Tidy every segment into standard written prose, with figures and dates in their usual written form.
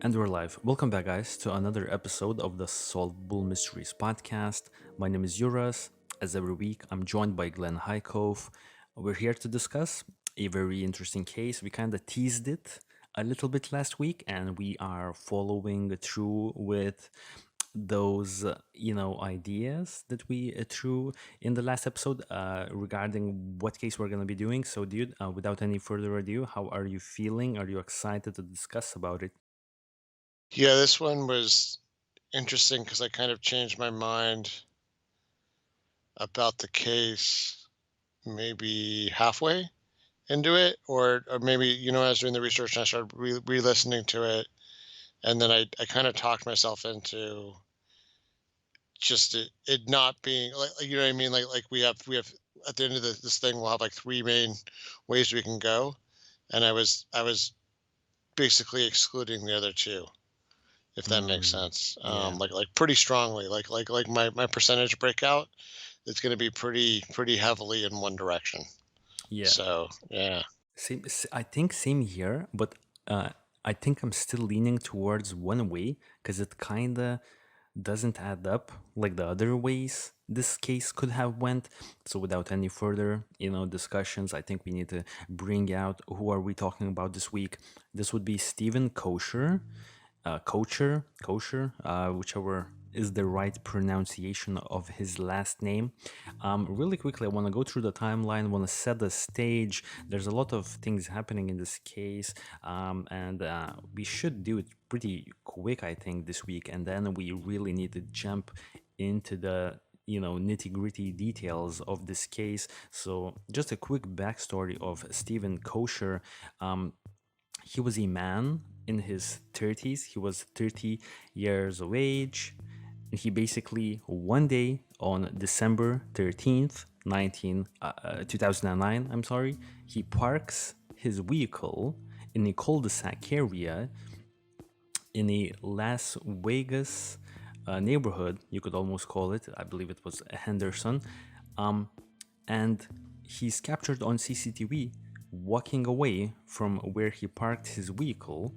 And we're live. Welcome back, guys, to another episode of the Solvable Mysteries Podcast. My name is Yuras. As every week, I'm joined by Glenn Highcove. We're here to discuss a very interesting case. We kind of teased it a little bit last week, and we are following through with those ideas that we threw in the last episode regarding what case we're going to be doing. So dude, without any further ado, how are you feeling? Are you excited to discuss about it? Yeah, this one was interesting because I kind of changed my mind about the case maybe halfway into it, or maybe I was doing the research and I started re-listening to it, and then I kind of talked myself into just it not being like you know what I mean, like we have at the end of this thing we'll have like three main ways we can go, and I was basically excluding the other two. If that makes sense. Yeah. Like pretty strongly, like my percentage breakout, it's going to be pretty heavily in one direction. Yeah, So yeah, I think same here, but uh, I think I'm still leaning towards one way because it kind of doesn't add up like the other ways this case could have went. So without any further, discussions, I think we need to bring out who are we talking about this week. This would be Steven Koecher, whichever is the right pronunciation of his last name. Really quickly, I want to go through the timeline, want to set the stage. There's a lot of things happening in this case, and we should do it pretty quick, I think, this week, and then we really need to jump into the nitty gritty details of this case. So just a quick backstory of Steven Koecher. He was a man in his 30s. He was 30 years of age. And he basically, one day on December 13th, 2009, I'm sorry, he parks his vehicle in a cul-de-sac area in a Las Vegas neighborhood, you could almost call it. I believe it was Henderson. And he's captured on CCTV walking away from where he parked his vehicle,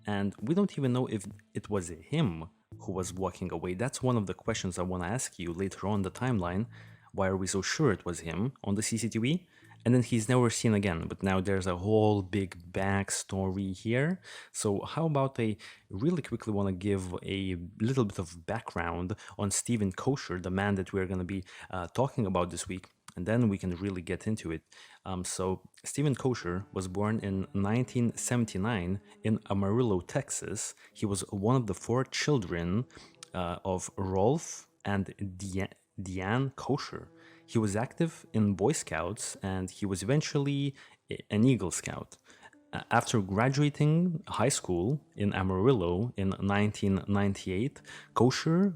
and we don't even know if it was him who was walking away. That's one of the questions I want to ask you later on the timeline. Why are we so sure it was him on the CCTV? And then he's never seen again. But now there's a whole big backstory here. So how about I really quickly want to give a little bit of background on Steven Koecher, the man that we're going to be talking about this week, and then we can really get into it. So Steven Koecher was born in 1979 in Amarillo, Texas. He was one of the four children of Rolf and Deanne Koecher. He was active in Boy Scouts and he was eventually an Eagle Scout. After graduating high school in Amarillo in 1998, Koecher,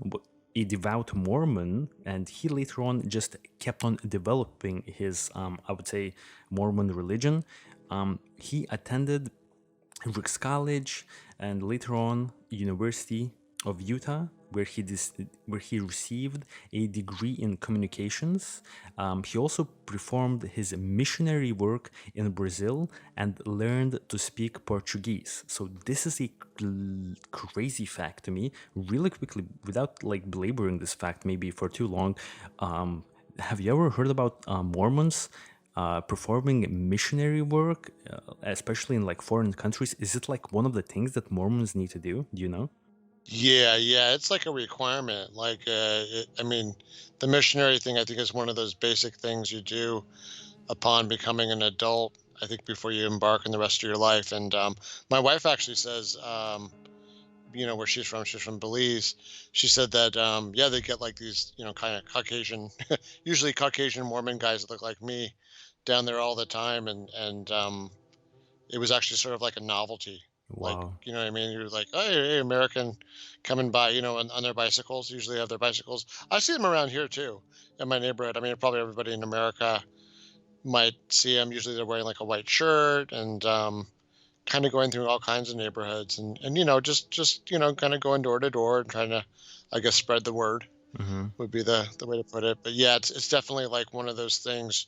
a devout Mormon, and he later on just kept on developing his, I would say, Mormon religion. He attended Ricks College and later on University of Utah, where he received a degree in communications. He also performed his missionary work in Brazil and learned to speak Portuguese. So this is a crazy fact to me. Really quickly, without like belaboring this fact maybe for too long, have you ever heard about Mormons performing missionary work, especially in like foreign countries? Is it like one of the things that Mormons need to do? Do you know? yeah, it's like a requirement. Like I mean, the missionary thing I think is one of those basic things you do upon becoming an adult. I think before you embark on the rest of your life. And my wife actually says, where she's from Belize. She said that, yeah, they get like these, kind of Caucasian, usually Caucasian Mormon guys that look like me down there all the time. And it was actually sort of like a novelty. Like, Wow. you know what I mean? You're like, oh, hey, American coming by, on their bicycles. Usually they have their bicycles. I see them around here too in my neighborhood. I mean, probably everybody in America might see them. Usually they're wearing like a white shirt and, kind of going through all kinds of neighborhoods and just kind of going door to door and trying to, I guess, spread the word Hmm. would be the way to put it. But yeah, it's definitely like one of those things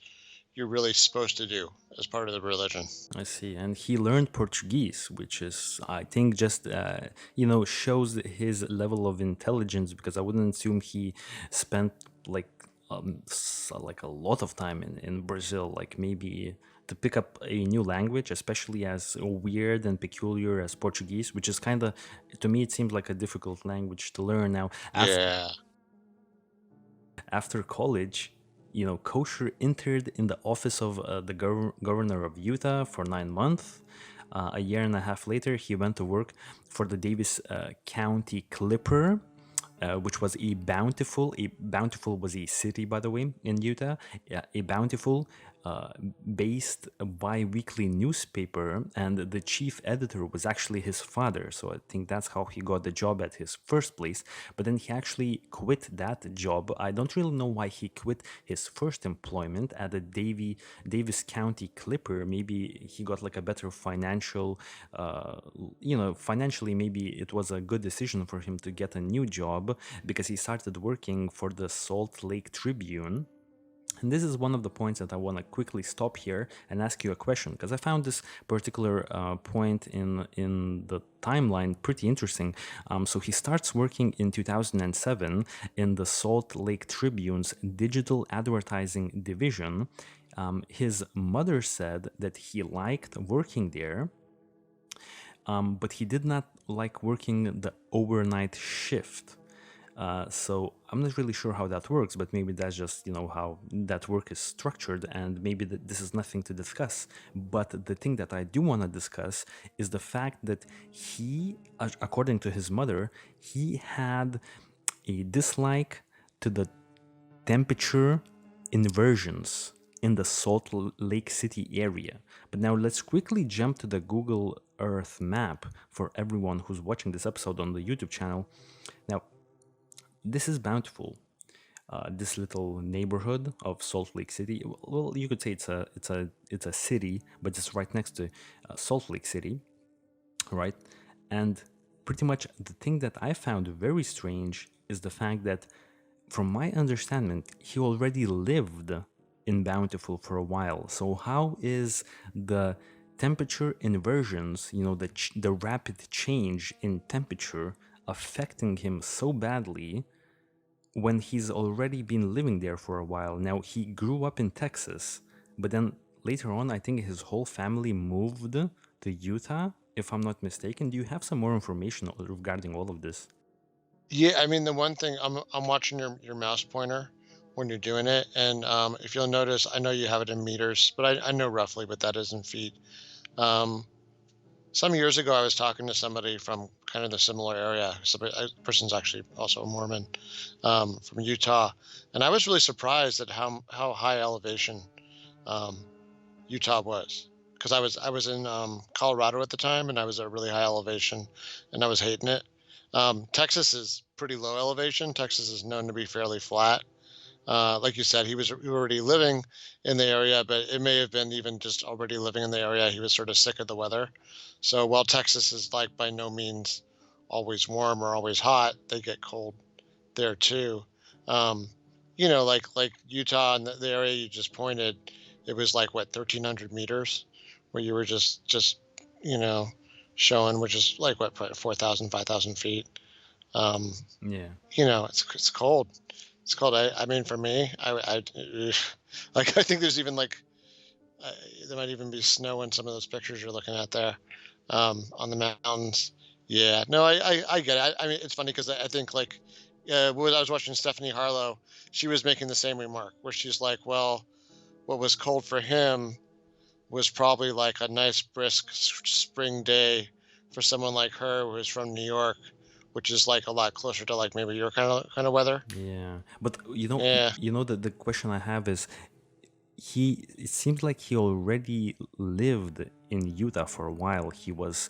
you're really supposed to do as part of the religion. I see. And he learned Portuguese, which is, I think, just, shows his level of intelligence because I wouldn't assume he spent like, like a lot of time in Brazil, like maybe to pick up a new language, especially as weird and peculiar as Portuguese, which is kind of, to me, it seems like a difficult language to learn now. Yeah. After college, Kocher entered in the office of the governor of Utah for 9 months. A year and a half later, he went to work for the Davis County Clipper, which was a bountiful was a city, by the way, in Utah. Yeah, a bountiful uh, based bi-weekly newspaper, and the chief editor was actually his father. So I think that's how he got the job at his first place. But then he actually quit that job. I don't really know why he quit his first employment at the Davis County Clipper. Maybe he got like a better financial, financially, maybe it was a good decision for him to get a new job because he started working for the Salt Lake Tribune. And this is one of the points that I want to quickly stop here and ask you a question, because I found this particular point in the timeline pretty interesting. So he starts working in 2007 in the Salt Lake Tribune's digital advertising division. His mother said that he liked working there, but he did not like working the overnight shift. So I'm not really sure how that works, but maybe that's just how that work is structured, and maybe this is nothing to discuss. But the thing that I do want to discuss is the fact that he, according to his mother, he had a dislike to the temperature inversions in the Salt Lake City area. But now let's quickly jump to the Google Earth map for everyone who's watching this episode on the YouTube channel. Now, this is Bountiful, this little neighborhood of Salt Lake City. Well, you could say it's a city, but it's right next to Salt Lake City, right? And pretty much the thing that I found very strange is the fact that, from my understanding, he already lived in Bountiful for a while. So how is the temperature inversions, the rapid change in temperature affecting him so badly when he's already been living there for a while? Now, he grew up in Texas, but then later on, I think his whole family moved to Utah, if I'm not mistaken. Do you have some more information regarding all of this? Yeah, I mean, the one thing I'm watching your mouse pointer when you're doing it, and if you'll notice, I know you have it in meters, but I know roughly what that is in feet. Um, some years ago, I was talking to somebody from kind of the similar area. Somebody, a person's actually also a Mormon, from Utah, and I was really surprised at how high elevation um, Utah was, because I was in Colorado at the time, and I was at a really high elevation, and I was hating it. Texas is pretty low elevation. Texas is known to be fairly flat. Like you said, he was already living in the area, but it may have been even just already living in the area. He was sort of sick of the weather. So while Texas is like by no means always warm or always hot, they get cold there too. Um, like Utah and the area you just pointed, it was like what 1,300 meters, where you were just you know showing, which is like what 4,000, 5,000 feet. Um, Yeah. it's cold. It's cold. I mean, for me, like I think there's even like uh, there might even be snow in some of those pictures you're looking at there, on the mountains. Yeah, no, I get it. I mean, it's funny because I think like when I was watching Stephanie Harlow, she was making the same remark where she's like, well, what was cold for him was probably like a nice brisk spring day for someone like her who is from New York, which is like a lot closer to like maybe your kind of weather. Yeah, but Yeah. the question I have is, it seems like he already lived in Utah for a while. He was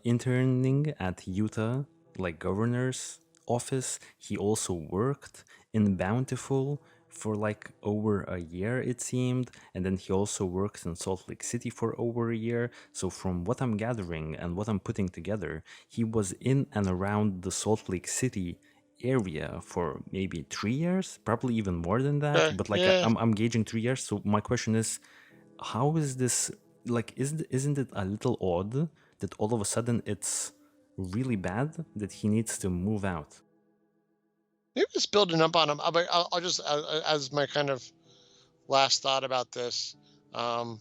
interning at Utah, like governor's office. He also worked in Bountiful for like over a year, it seemed, and then he also worked in Salt Lake City for over a year. So from what I'm gathering and what I'm putting together, he was in and around the Salt Lake City area for maybe 3 years, probably even more than that. Okay. But like Yeah. I'm gauging 3 years. So my question is, how is this like? Isn't it a little odd that all of a sudden it's really bad that he needs to move out? Maybe it's building up on him. I'll just as my kind of last thought about this. Um,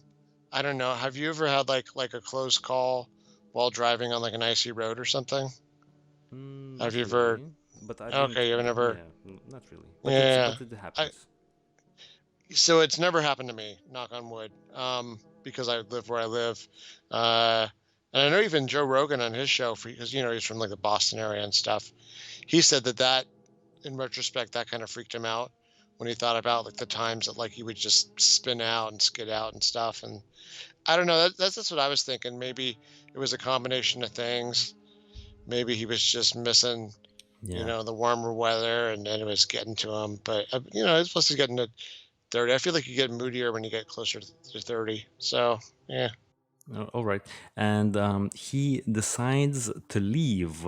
I don't know. Have you ever had like a close call while driving on like an icy road or something? Have Not you ever? really, but I didn't. Okay, you've never. Yeah, not really. Yeah. But it I happens. so it's never happened to me. Knock on wood. Because I live where I live. Uh, and I know even Joe Rogan on his show, because he's from like the Boston area and stuff. He said that in retrospect that kind of freaked him out when he thought about like the times that like he would just spin out and skid out and stuff. And I don't know. That's what I was thinking. Maybe it was a combination of things. Maybe he was just missing, Yeah. the warmer weather, and then it was getting to him. But it's supposed to get into 30. I feel like you get moodier when you get closer to 30. So yeah. All right. And he decides to leave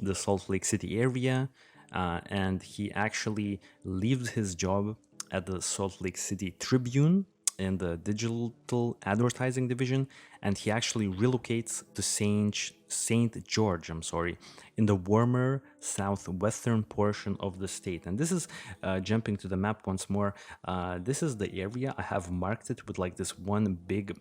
the Salt Lake City area, and he actually leaves his job at the Salt Lake City Tribune in the digital advertising division, and he actually relocates to Saint George, in the warmer southwestern portion of the state. And this is jumping to the map once more. This is the area I have marked it with like this one big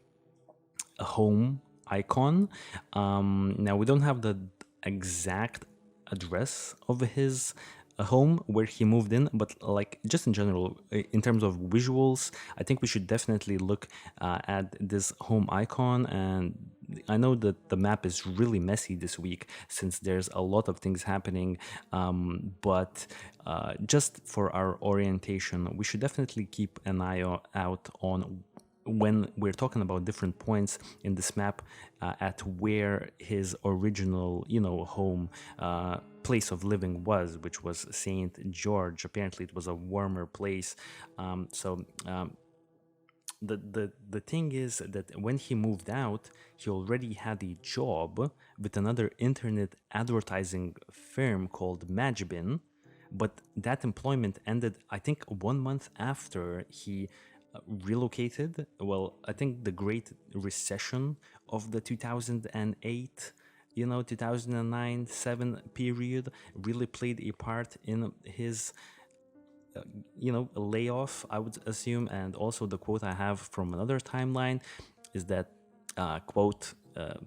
home icon. Now we don't have the exact address of his home where he moved in, but like just in general, in terms of visuals, I think we should definitely look at this home icon. And I know that the map is really messy this week since there's a lot of things happening, but just for our orientation, we should definitely keep an eye out on when we're talking about different points in this map at where his original home place of living was, which was St. George. Apparently it was a warmer place. The thing is that when he moved out, he already had a job with another internet advertising firm called Majbin, but that employment ended, I think, 1 month after he relocated. Well, I think the Great Recession of the 2008, 2009-7 period really played a part in his a layoff, I would assume. And also the quote I have from another timeline is that quote,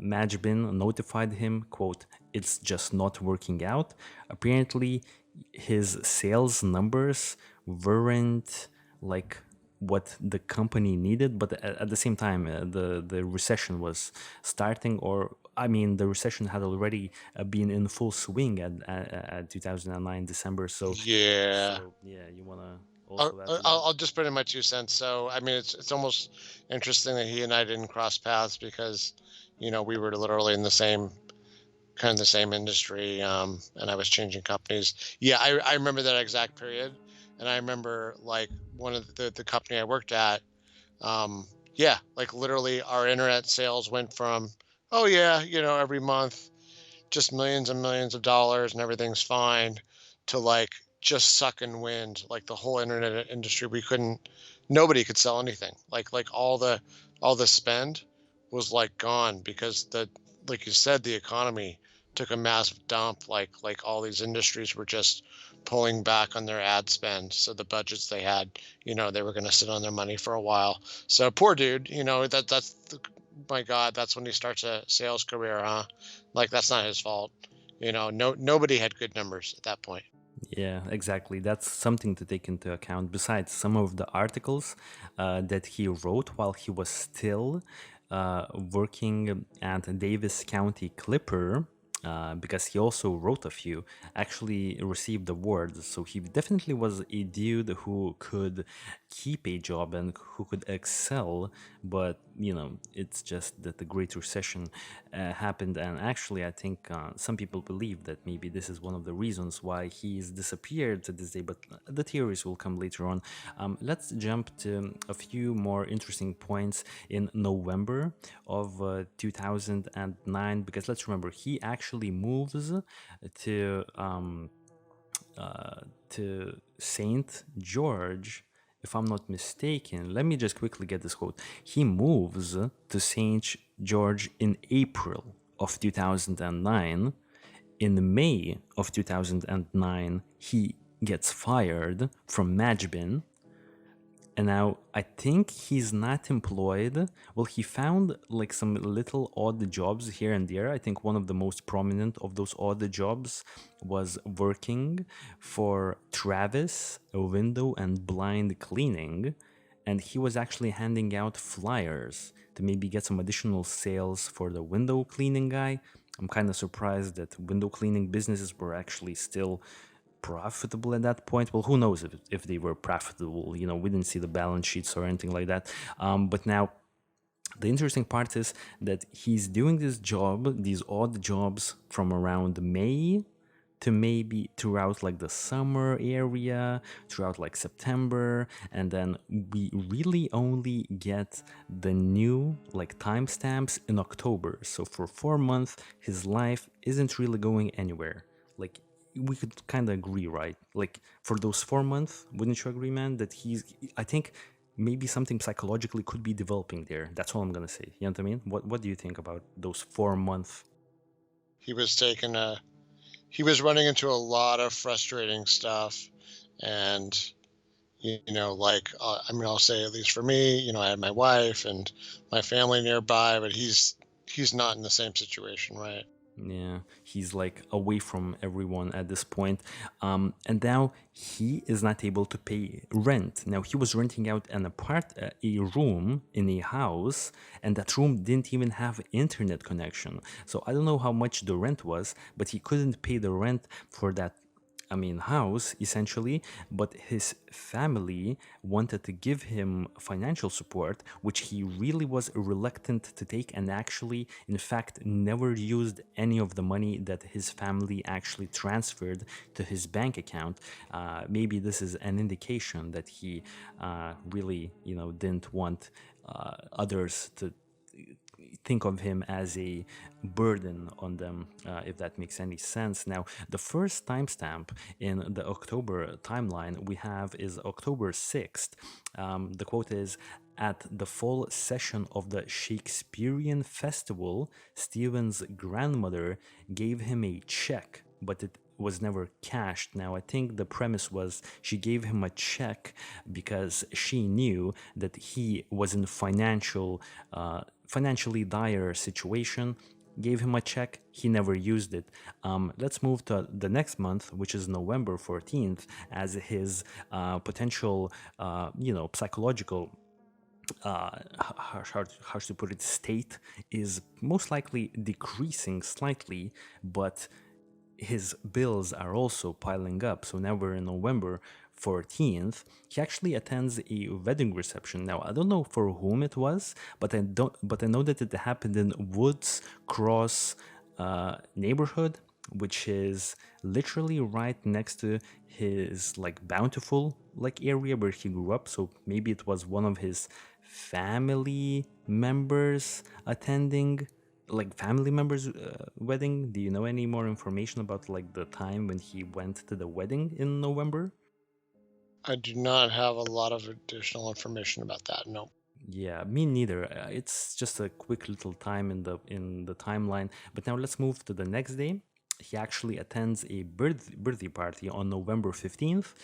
Majbin notified him, quote, it's just not working out. Apparently his sales numbers weren't like what the company needed, but at the same time, the recession was starting, or I mean, the recession had already been in full swing at 2009 December. So, Yeah. yeah, you wanna I'll, also add to that? I'll I'll just put in my 2 cents. So, I mean, it's almost interesting that he and I didn't cross paths because, we were literally in the same kind of the same industry, and I was changing companies. Yeah, I remember that exact period, and I remember like one of the company I worked at. Yeah, like literally our internet sales went from, oh yeah, every month just millions and millions of dollars and everything's fine, to like just sucking wind. Like the whole internet industry, nobody could sell anything. Like all the spend was like gone because like you said, the economy took a massive dump. Like all these industries were just pulling back on their ad spend. So the budgets they had, they were going to sit on their money for a while. So poor dude, my God, that's when he starts a sales career, huh? Like that's not his fault. No, nobody had good numbers at that point. Yeah, exactly. That's something to take into account. Besides, some of the articles that he wrote while he was still working at Davis County Clipper, because he also wrote a few, actually received awards. So he definitely was a dude who could keep a job and who could excel. But, it's just that the Great Recession happened. And actually, I think some people believe that maybe this is one of the reasons why he's disappeared to this day. But the theories will come later on. Let's jump to a few more interesting points in November of 2009, because let's remember, he actually moves to to Saint George, if I'm not mistaken. Let me just quickly get this quote. He moves to Saint George in April of 2009. In May of 2009, he gets fired from Majbin, and now I think he's not employed. Well, he found like some little odd jobs here and there. I think one of the most prominent of those odd jobs was working for Travis, a window and blind cleaning. And he was actually handing out flyers to maybe get some additional sales for the window cleaning guy. I'm kind of surprised that window cleaning businesses were actually still profitable at that point. Well, who knows if they were profitable? We didn't see the balance sheets or anything like that. But now the interesting part is that he's doing this job, these odd jobs from around May to maybe throughout like the summer area, throughout like September, and then we really only get the new like timestamps in October. So for 4 months, his life isn't really going anywhere. Like, we could kind of agree, right? Like, for those 4 months, wouldn't you agree, man, that I think maybe something psychologically could be developing there. That's all I'm gonna say. You know what I mean? What do you think about those 4 months? He was taking a he was running into a lot of frustrating stuff, and like, I'll say, at least for me, I had my wife and my family nearby, but he's not in the same situation, right? Yeah, he's like away from everyone at this point. And now he is not able to pay rent. Now, he was renting out a room in a house, and that room didn't even have internet connection. So I don't know how much the rent was, but he couldn't pay the rent for that, house essentially. But his family wanted to give him financial support, which he really was reluctant to take, and actually, in fact, never used any of the money that his family actually transferred to his bank account. Maybe this is an indication that he really, didn't want others to think of him as a burden on them, if that makes any sense. Now, the first timestamp in the October timeline we have is October 6th. The quote is, "At the fall session of the Shakespearean Festival, Stephen's grandmother gave him a check, but it was never cashed." Now, I think the premise was she gave him a check because she knew that he was in financially dire situation, gave him a check, he never used it. Let's move to the next month, which is November 14th, as his potential, psychological, how to put it, state is most likely decreasing slightly, but his bills are also piling up. So now we're in November 14th. He actually attends a wedding reception. Now, I don't know for whom it was, but I know that it happened in Woods Cross neighborhood, which is literally right next to his like Bountiful like area where he grew up. So maybe it was one of his family members attending, like family members wedding. Do you know any more information about like the time when he went to the wedding in November? I do not have a lot of additional information about that. No. Yeah, me neither. It's just a quick little time in the timeline. But now let's move to the next day. He actually attends a birthday party on November 15th,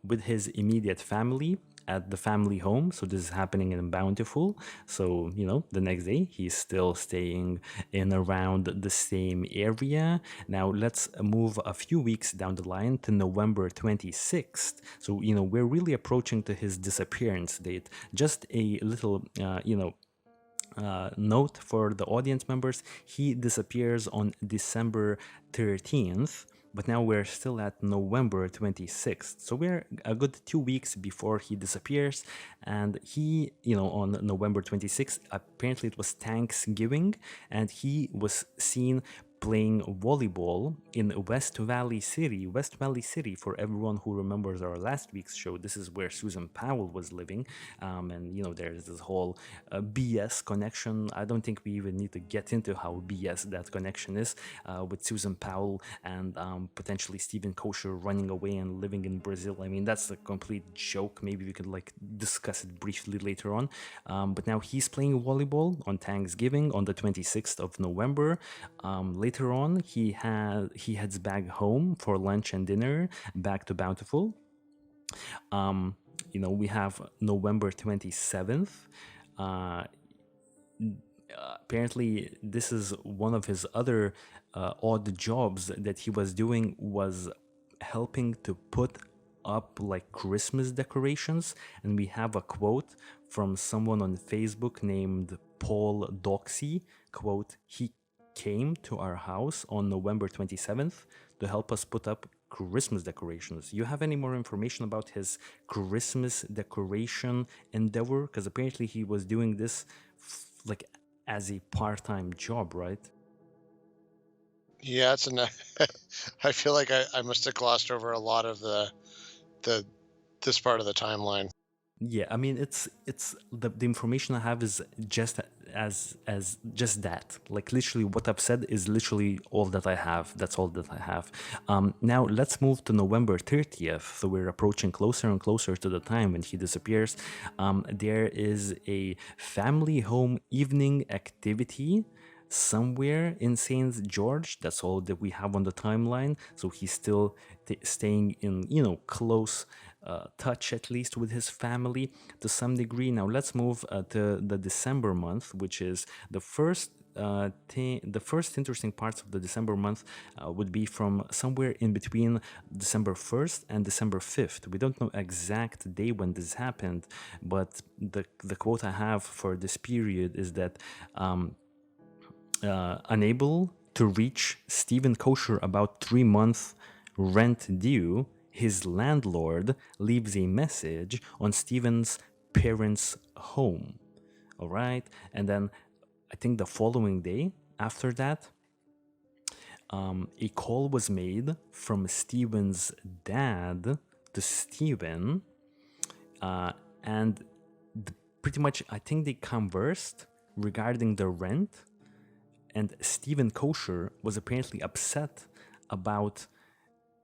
with his immediate family at the family home. So this is happening in Bountiful. So, the next day he's still staying in around the same area. Now let's move a few weeks down the line to November 26th. So, we're really approaching to his disappearance date. Just a little, note for the audience members: he disappears on December 13th, but now we're still at November 26th. So we're a good 2 weeks before he disappears. And he, on November 26th, apparently it was Thanksgiving, and he was seen playing volleyball in West Valley City. For everyone who remembers our last week's show, this is where Susan Powell was living, and there's this whole BS connection. I don't think we even need to get into how BS that connection is with Susan Powell and potentially Steven Koecher running away and living in Brazil. I mean, that's a complete joke. Maybe we could discuss it briefly later on. But now he's playing volleyball on Thanksgiving on the 26th of November. Later on, he heads back home for lunch and dinner, back to Bountiful. We have November 27th. Apparently, this is one of his other odd jobs that he was doing, was helping to put up Christmas decorations. And we have a quote from someone on Facebook named Paul Doxy. Quote, "He came to our house on November 27th to help us put up Christmas decorations." You have any more information about his Christmas decoration endeavor? Because apparently he was doing this as a part-time job, right? Yeah, it's I feel like I must have glossed over a lot of the this part of the timeline. Yeah, I mean it's the information I have is just as just that. Literally what I've said is literally all that I have. That's all that I have. Now let's move to November 30th. So we're approaching closer and closer to the time when he disappears. There is a family home evening activity somewhere in St. George. That's all that we have on the timeline. So he's still staying in, close touch, at least with his family to some degree. Now let's move to the December month, which is the first the first interesting parts of the December month would be from somewhere in between December 1st and December 5th. We don't know exact day when this happened, but the quote I have for this period is that unable to reach Steven Koecher about 3 months rent due, his landlord leaves a message on Steven's parents' home. All right. And then I think the following day after that, a call was made from Steven's dad to Steven. And pretty much, I think they conversed regarding the rent. And Steven Koecher was apparently upset about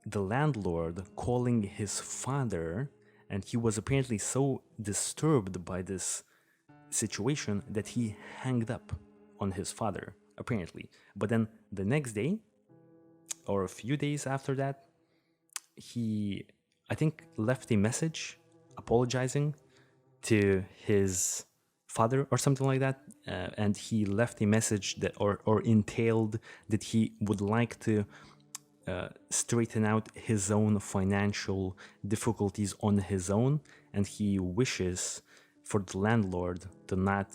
the landlord calling his father, and he was apparently so disturbed by this situation that he hanged up on his father, apparently. But then the next day, or a few days after that, he, I think, left a message apologizing to his father or something like that, and he left a message that or entailed that he would like to straighten out his own financial difficulties on his own, and he wishes for the landlord to not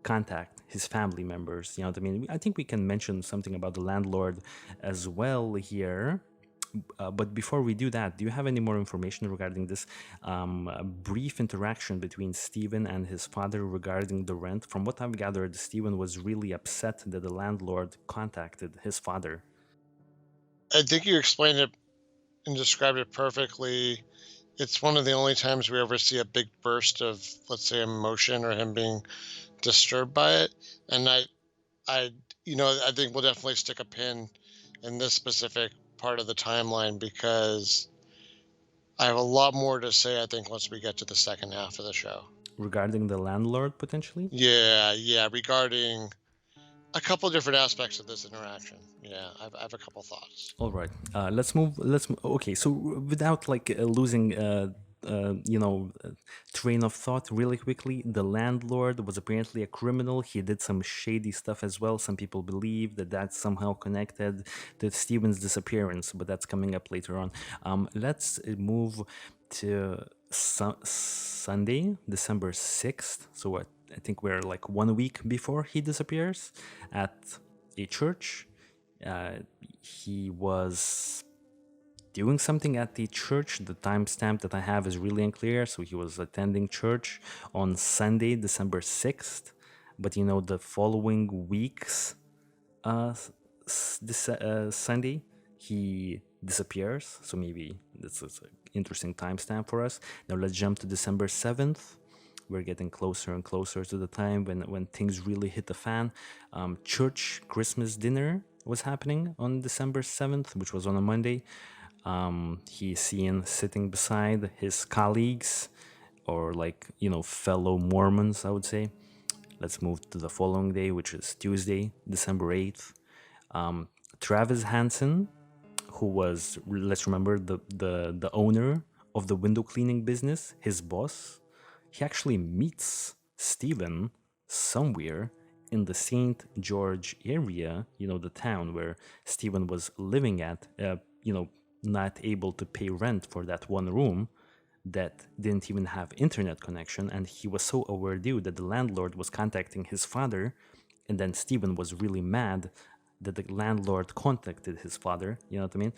contact his family members. You know what I mean? I think we can mention something about the landlord as well here. But before we do that, do you have any more information regarding this brief interaction between Steven and his father regarding the rent? From what I've gathered, Steven was really upset that the landlord contacted his father. I think you explained it and described it perfectly. It's one of the only times we ever see a big burst of, let's say, emotion or him being disturbed by it. And I think we'll definitely stick a pin in this specific part of the timeline, because I have a lot more to say, I think, once we get to the second half of the show. Regarding the landlord, potentially? Yeah, regarding a couple different aspects of this interaction. Yeah, I have a couple thoughts. All right. Okay. So without losing, train of thought really quickly, the landlord was apparently a criminal. He did some shady stuff as well. Some people believe that that's somehow connected to Steven's disappearance, but that's coming up later on. Let's move to Sunday, December 6th. So I think we're 1 week before he disappears at a church. He was doing something at the church. The timestamp that I have is really unclear. So he was attending church on Sunday, December 6th. But the following week's this Sunday, he disappears. So maybe this is an interesting timestamp for us. Now let's jump to December 7th. We're getting closer and closer to the time when things really hit the fan. Church Christmas dinner was happening on December 7th, which was on a Monday. He's seen sitting beside his colleagues or fellow Mormons, I would say. Let's move to the following day, which is Tuesday, December 8th. Travis Hansen, who was, let's remember, the owner of the window cleaning business, his boss, he actually meets Steven somewhere in the St. George area, the town where Steven was living at, not able to pay rent for that one room that didn't even have internet connection, and he was so overdue that the landlord was contacting his father, and then Steven was really mad that the landlord contacted his father. You know what I mean?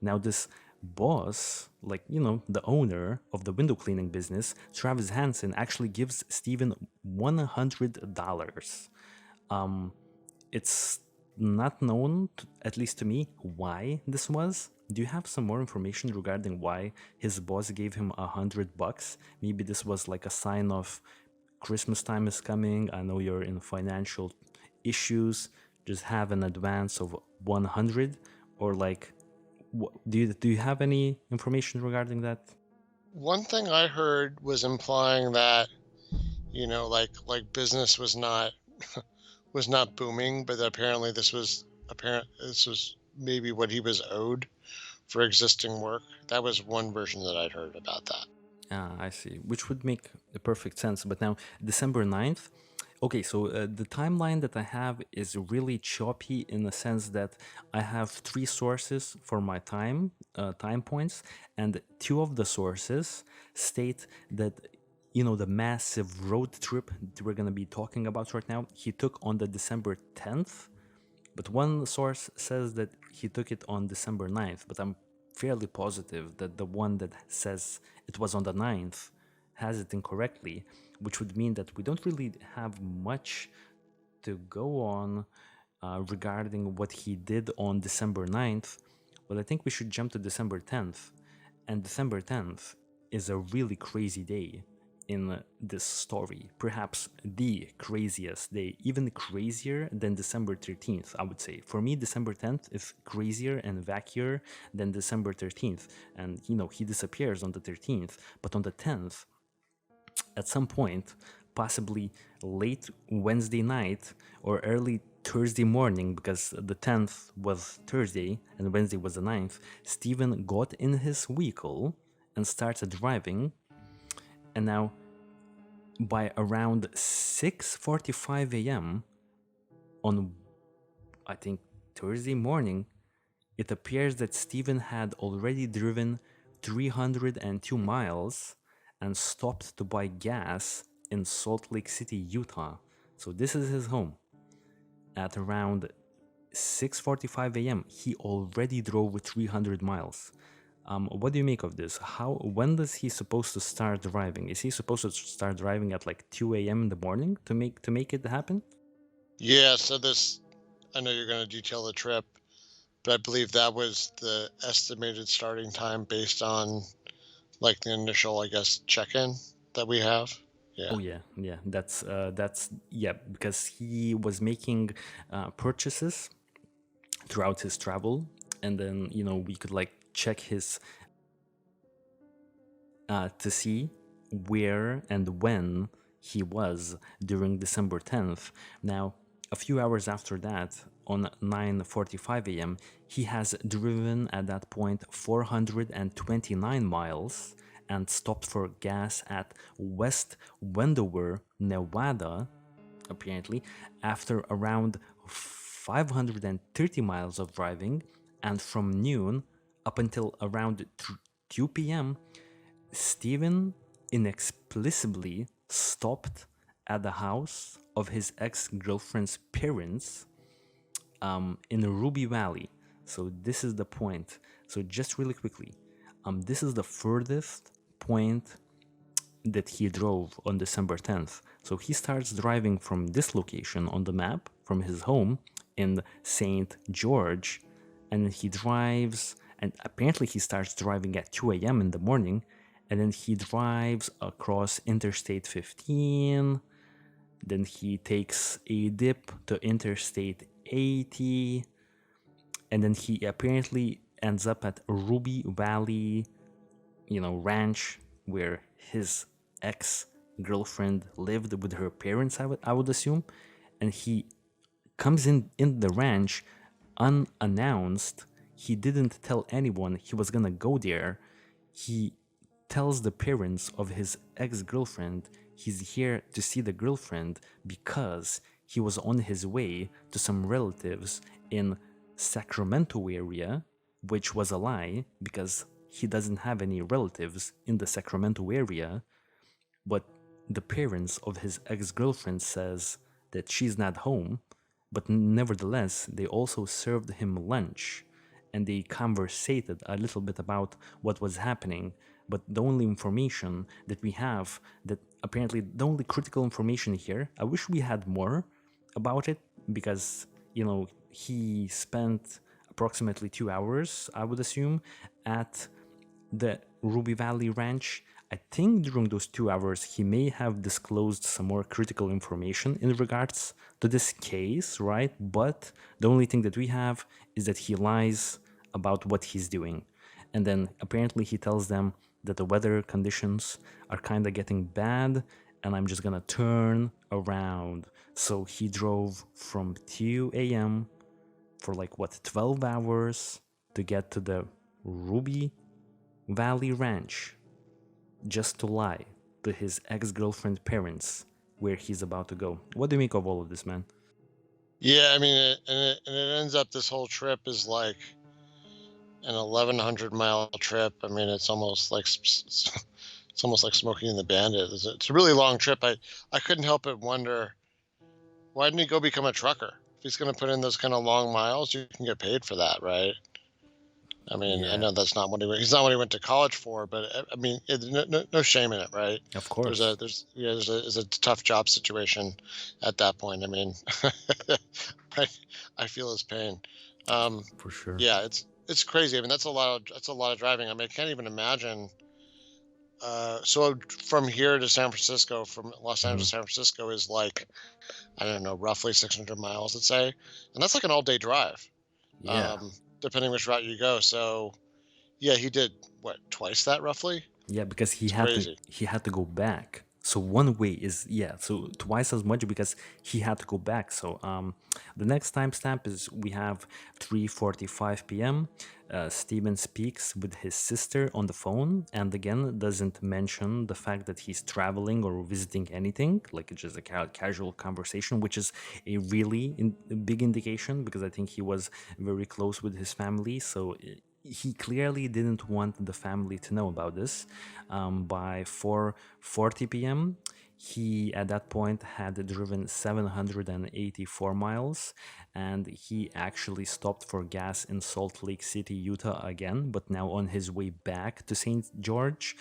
Now this boss, the owner of the window cleaning business, Travis Hansen, actually gives Steven $100. It's not known, at least to me, why this was. Do you have some more information regarding why his boss gave him $100? Maybe this was like a sign of Christmas time is coming. I know you're in financial issues. Just have an advance of 100, or do you have any information regarding that? One thing I heard was implying that, business was not was not booming, but apparently this was maybe what he was owed for existing work. That was one version that I'd heard about that. Ah, I see. Which would make the perfect sense. But now, December 9th. Okay, so the timeline that I have is really choppy in the sense that I have three sources for my time points, and two of the sources state that the massive road trip that we're gonna be talking about right now, he took on the December 10th, but one source says that he took it on December 9th, but I'm fairly positive that the one that says it was on the 9th has it incorrectly, which would mean that we don't really have much to go on regarding what he did on December 9th. But I think we should jump to December 10th. And December 10th is a really crazy day in this story. Perhaps the craziest day, even crazier than December 13th, I would say. For me, December 10th is crazier and wackier than December 13th. And, he disappears on the 13th. But on the 10th, at some point, possibly late Wednesday night or early Thursday morning, because the 10th was Thursday and Wednesday was the 9th, Steven got in his vehicle and started driving. And now, by around 6:45 a.m. on, I think, Thursday morning, it appears that Steven had already driven 302 miles and stopped to buy gas in Salt Lake City, Utah. So this is his home. At around 6:45 a.m., he already drove 300 miles. What do you make of this? When is he supposed to start driving? Is he supposed to start driving at like 2 a.m. in the morning to make it happen? Yeah, so I know you're going to detail the trip, but I believe that was the estimated starting time based on like the initial, I guess, check-in that we have. Yeah. Oh yeah. That's yeah, because he was making purchases throughout his travel, and then we could check his to see where and when he was during December 10th. Now, a few hours after that, on 9:45 a.m., he has driven at that point 429 miles and stopped for gas at West Wendover, Nevada, apparently, after around 530 miles of driving, and from noon up until around 2 p.m., Steven inexplicably stopped at the house of his ex-girlfriend's parents in Ruby Valley. So this is the point. So just really quickly, this is the furthest point that he drove on December 10th. So he starts driving from this location on the map, from his home, in St. George, and he drives, and apparently he starts driving at 2 a.m. in the morning, and then he drives across Interstate 15, then he takes a dip to Interstate 80, and then he apparently ends up at Ruby Valley, ranch where his ex-girlfriend lived with her parents, I would assume, and he comes in the ranch unannounced. He didn't tell anyone he was gonna go there. He tells the parents of his ex-girlfriend he's here to see the girlfriend because he was on his way to some relatives in Sacramento area, which was a lie because he doesn't have any relatives in the Sacramento area. But the parents of his ex-girlfriend says that she's not home, but nevertheless they also served him lunch and they conversated a little bit about what was happening. But the only information that we have, that apparently the only critical information here, I wish we had more about it because he spent approximately 2 hours, I would assume, at the Ruby Valley Ranch. I think during those 2 hours, he may have disclosed some more critical information in regards to this case, right? But the only thing that we have is that he lies about what he's doing. And then apparently he tells them that the weather conditions are kind of getting bad and I'm just gonna turn around. So he drove from 2 a.m. for 12 hours to get to the Ruby Valley Ranch just to lie to his ex-girlfriend parents where he's about to go. What do you make of all of this, man? Yeah, I mean, it ends up, this whole trip is like an 1,100-mile trip. I mean, it's almost like it's almost like Smoking the Bandit. It's a really long trip. I couldn't help but wonder, why didn't he go become a trucker? If he's going to put in those kind of long miles, you can get paid for that, right? I mean, I Yeah, know that's not what he's not what he went to college for, but I mean, no shame in it, right? of course. There's a tough job situation at that point. I mean, I, I feel his pain. Um, For sure. yeah, it's crazy. I mean, that's a lot of driving. I mean, I can't even imagine. So from here to San Francisco, from Los Mhm. Angeles to San Francisco is like, I don't know, roughly 600 miles, let's say, and that's like an all day drive, Yeah. um, depending which route you go. So yeah, he did what, twice that roughly? Yeah, because he It's had to crazy. he had to go back. So one way is, yeah, so twice as much because he had to go back. So the next timestamp is we have 3:45 p.m. Steven speaks with his sister on the phone and again doesn't mention the fact that he's traveling or visiting anything, like it's just a casual conversation, which is a really big indication because I think he was very close with his family. So he clearly didn't want the family to know about this. By 4:40 p.m., he at that point had driven 784 miles, and he actually stopped for gas in Salt Lake City, Utah again, but now on his way back to St. George.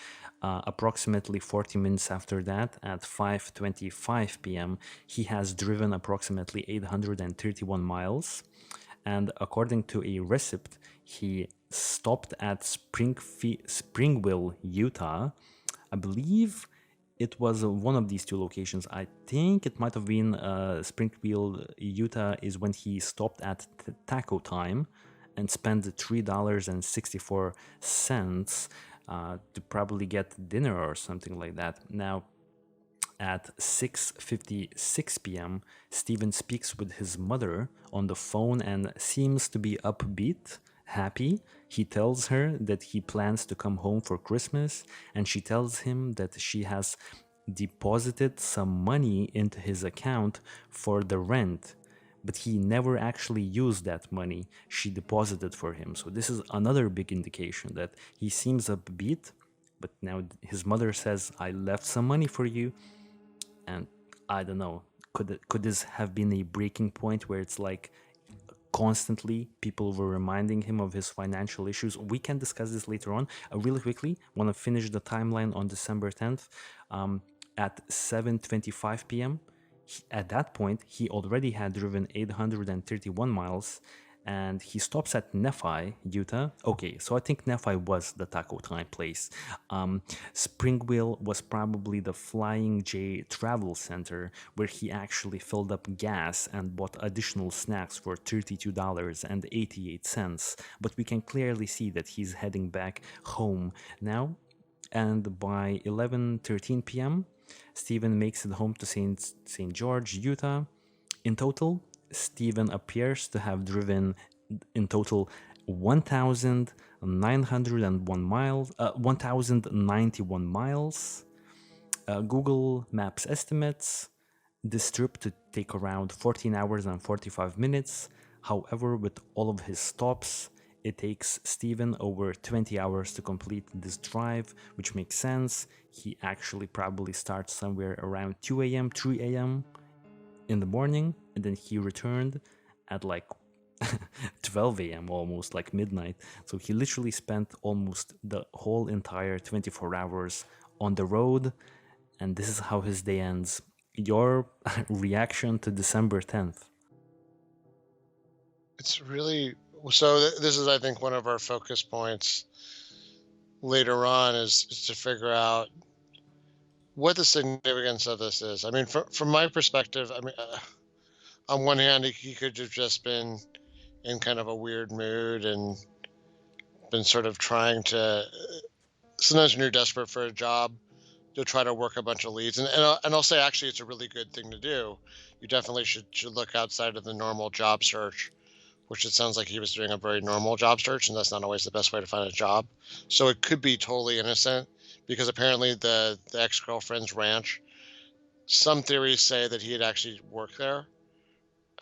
Approximately 40 minutes after that, at 5:25 p.m., he has driven approximately 831 miles. And according to a receipt, he stopped at Springville, Utah. I believe it was one of these two locations. I think it might have been Springville, Utah, is when he stopped at Taco Time and spent $3.64 to probably get dinner or something like that. Now, at 6:56 p.m., Steven speaks with his mother on the phone and seems to be upbeat, happy. He tells her that he plans to come home for Christmas, and she tells him that she has deposited some money into his account for the rent, but he never actually used that money she deposited for him. So this is another big indication that he seems upbeat, but now his mother says, I left some money for you. And I don't know, could this have been a breaking point where it's like constantly people were reminding him of his financial issues? We can discuss this later on. Really quickly, want to finish the timeline on December 10th. At 7:25 p.m., At that point, he already had driven 831 miles, and he stops at Nephi, Utah. Okay, so I think Nephi was the taco time place. Springville was probably the Flying J Travel Center, where he actually filled up gas and bought additional snacks for $32.88. But we can clearly see that he's heading back home now. And by 11:13 p.m., Stephen makes it home to St. George, Utah. In total, Stephen appears to have driven in total 1,901 miles, 1,091 miles. Google Maps estimates this trip to take around 14 hours and 45 minutes. However, with all of his stops, it takes Steven over 20 hours to complete this drive, which makes sense. He actually probably starts somewhere around 2 a.m., 3 a.m. in the morning, and then he returned at like 12 a.m., almost like midnight. So he literally spent almost the whole entire 24 hours on the road, and this is how his day ends. Your reaction to December 10th? It's really so. This is, I think, one of our focus points later on is to figure out what the significance of this is. I mean, from my perspective, I mean, on one hand, he could have just been in kind of a weird mood and been sort of trying to. Sometimes when you're desperate for a job, you'll try to work a bunch of leads, and I'll say actually it's a really good thing to do. You definitely should look outside of the normal job search, which it sounds like he was doing a very normal job search, and that's not always the best way to find a job. So it could be totally innocent because apparently the ex-girlfriend's ranch, some theories say that he had actually worked there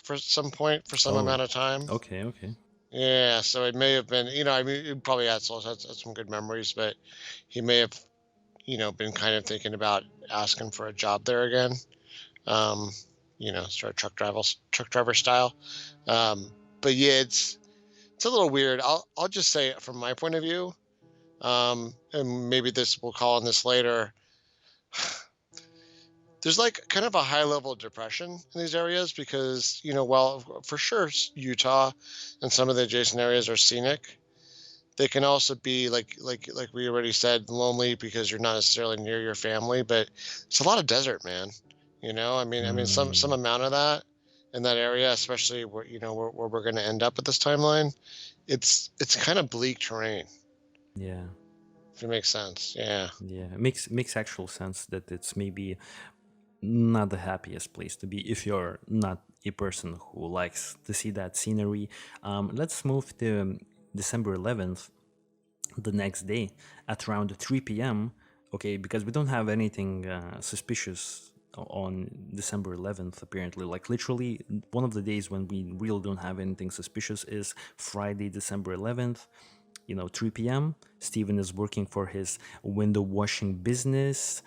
for some point for some Oh, amount of time. okay, okay. Yeah, so it may have been, I mean, he probably had some good memories, but he may have, been kind of thinking about asking for a job there again. Um, sort of truck driver style. But yeah, it's a little weird. I'll just say it from my point of view, and maybe this we'll call on this later. There's like kind of a high level of depression in these areas because while for sure Utah and some of the adjacent areas are scenic, they can also be like we already said, lonely because you're not necessarily near your family. But it's a lot of desert, man. I mean, some Mm, amount of that in that area, especially where where we're going to end up with this timeline. It's kind of bleak terrain, yeah, if it makes sense. Yeah. yeah. It makes actual sense that it's maybe not the happiest place to be if you're not a person who likes to see that scenery. Let's move to December 11th, the next day at around 3 p.m. Okay, because we don't have anything suspicious on December 11th, apparently. Like, literally, one of the days when we really don't have anything suspicious is Friday, December 11th. 3 p.m. Steven is working for his window washing business,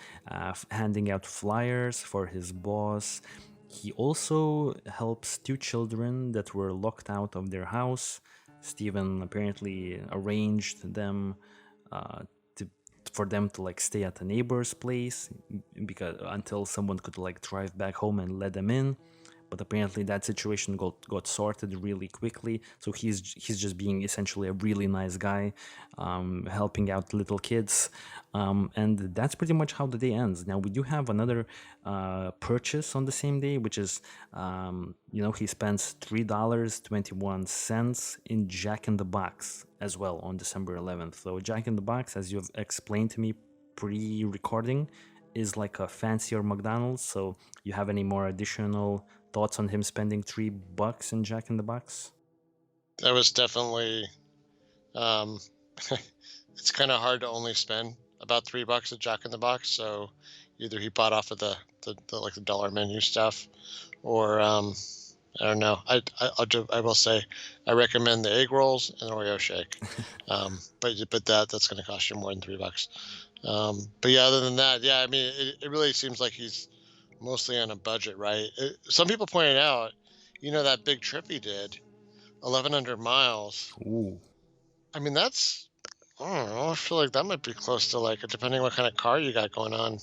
handing out flyers for his boss. He also helps two children that were locked out of their house. Steven apparently arranged them uh, to for them to like stay at a neighbor's place because until someone could like drive back home and let them in. But apparently that situation got sorted really quickly. So he's just being essentially a really nice guy, helping out little kids, and that's pretty much how the day ends. Now we do have another purchase on the same day, which is he spends $3.21 in Jack in the Box as well on December 11th. So Jack in the Box, as you've explained to me pre-recording, is like a fancier McDonald's. So you have any more additional thoughts on him spending $3 in Jack in the Box? That was definitely um it's kind of hard to only spend about $3 at Jack in the Box. So either he bought off of the like the dollar menu stuff, or I don't know. I will say I recommend the egg rolls and Oreo shake. But that's going to cost you more than $3. But yeah, other than that, yeah, I mean, it really seems like he's mostly on a budget, right? Some people pointed out, that big trip he did, 1,100 miles. Ooh, I mean, I don't know. I feel like that might be close to like, depending what kind of car you got going on,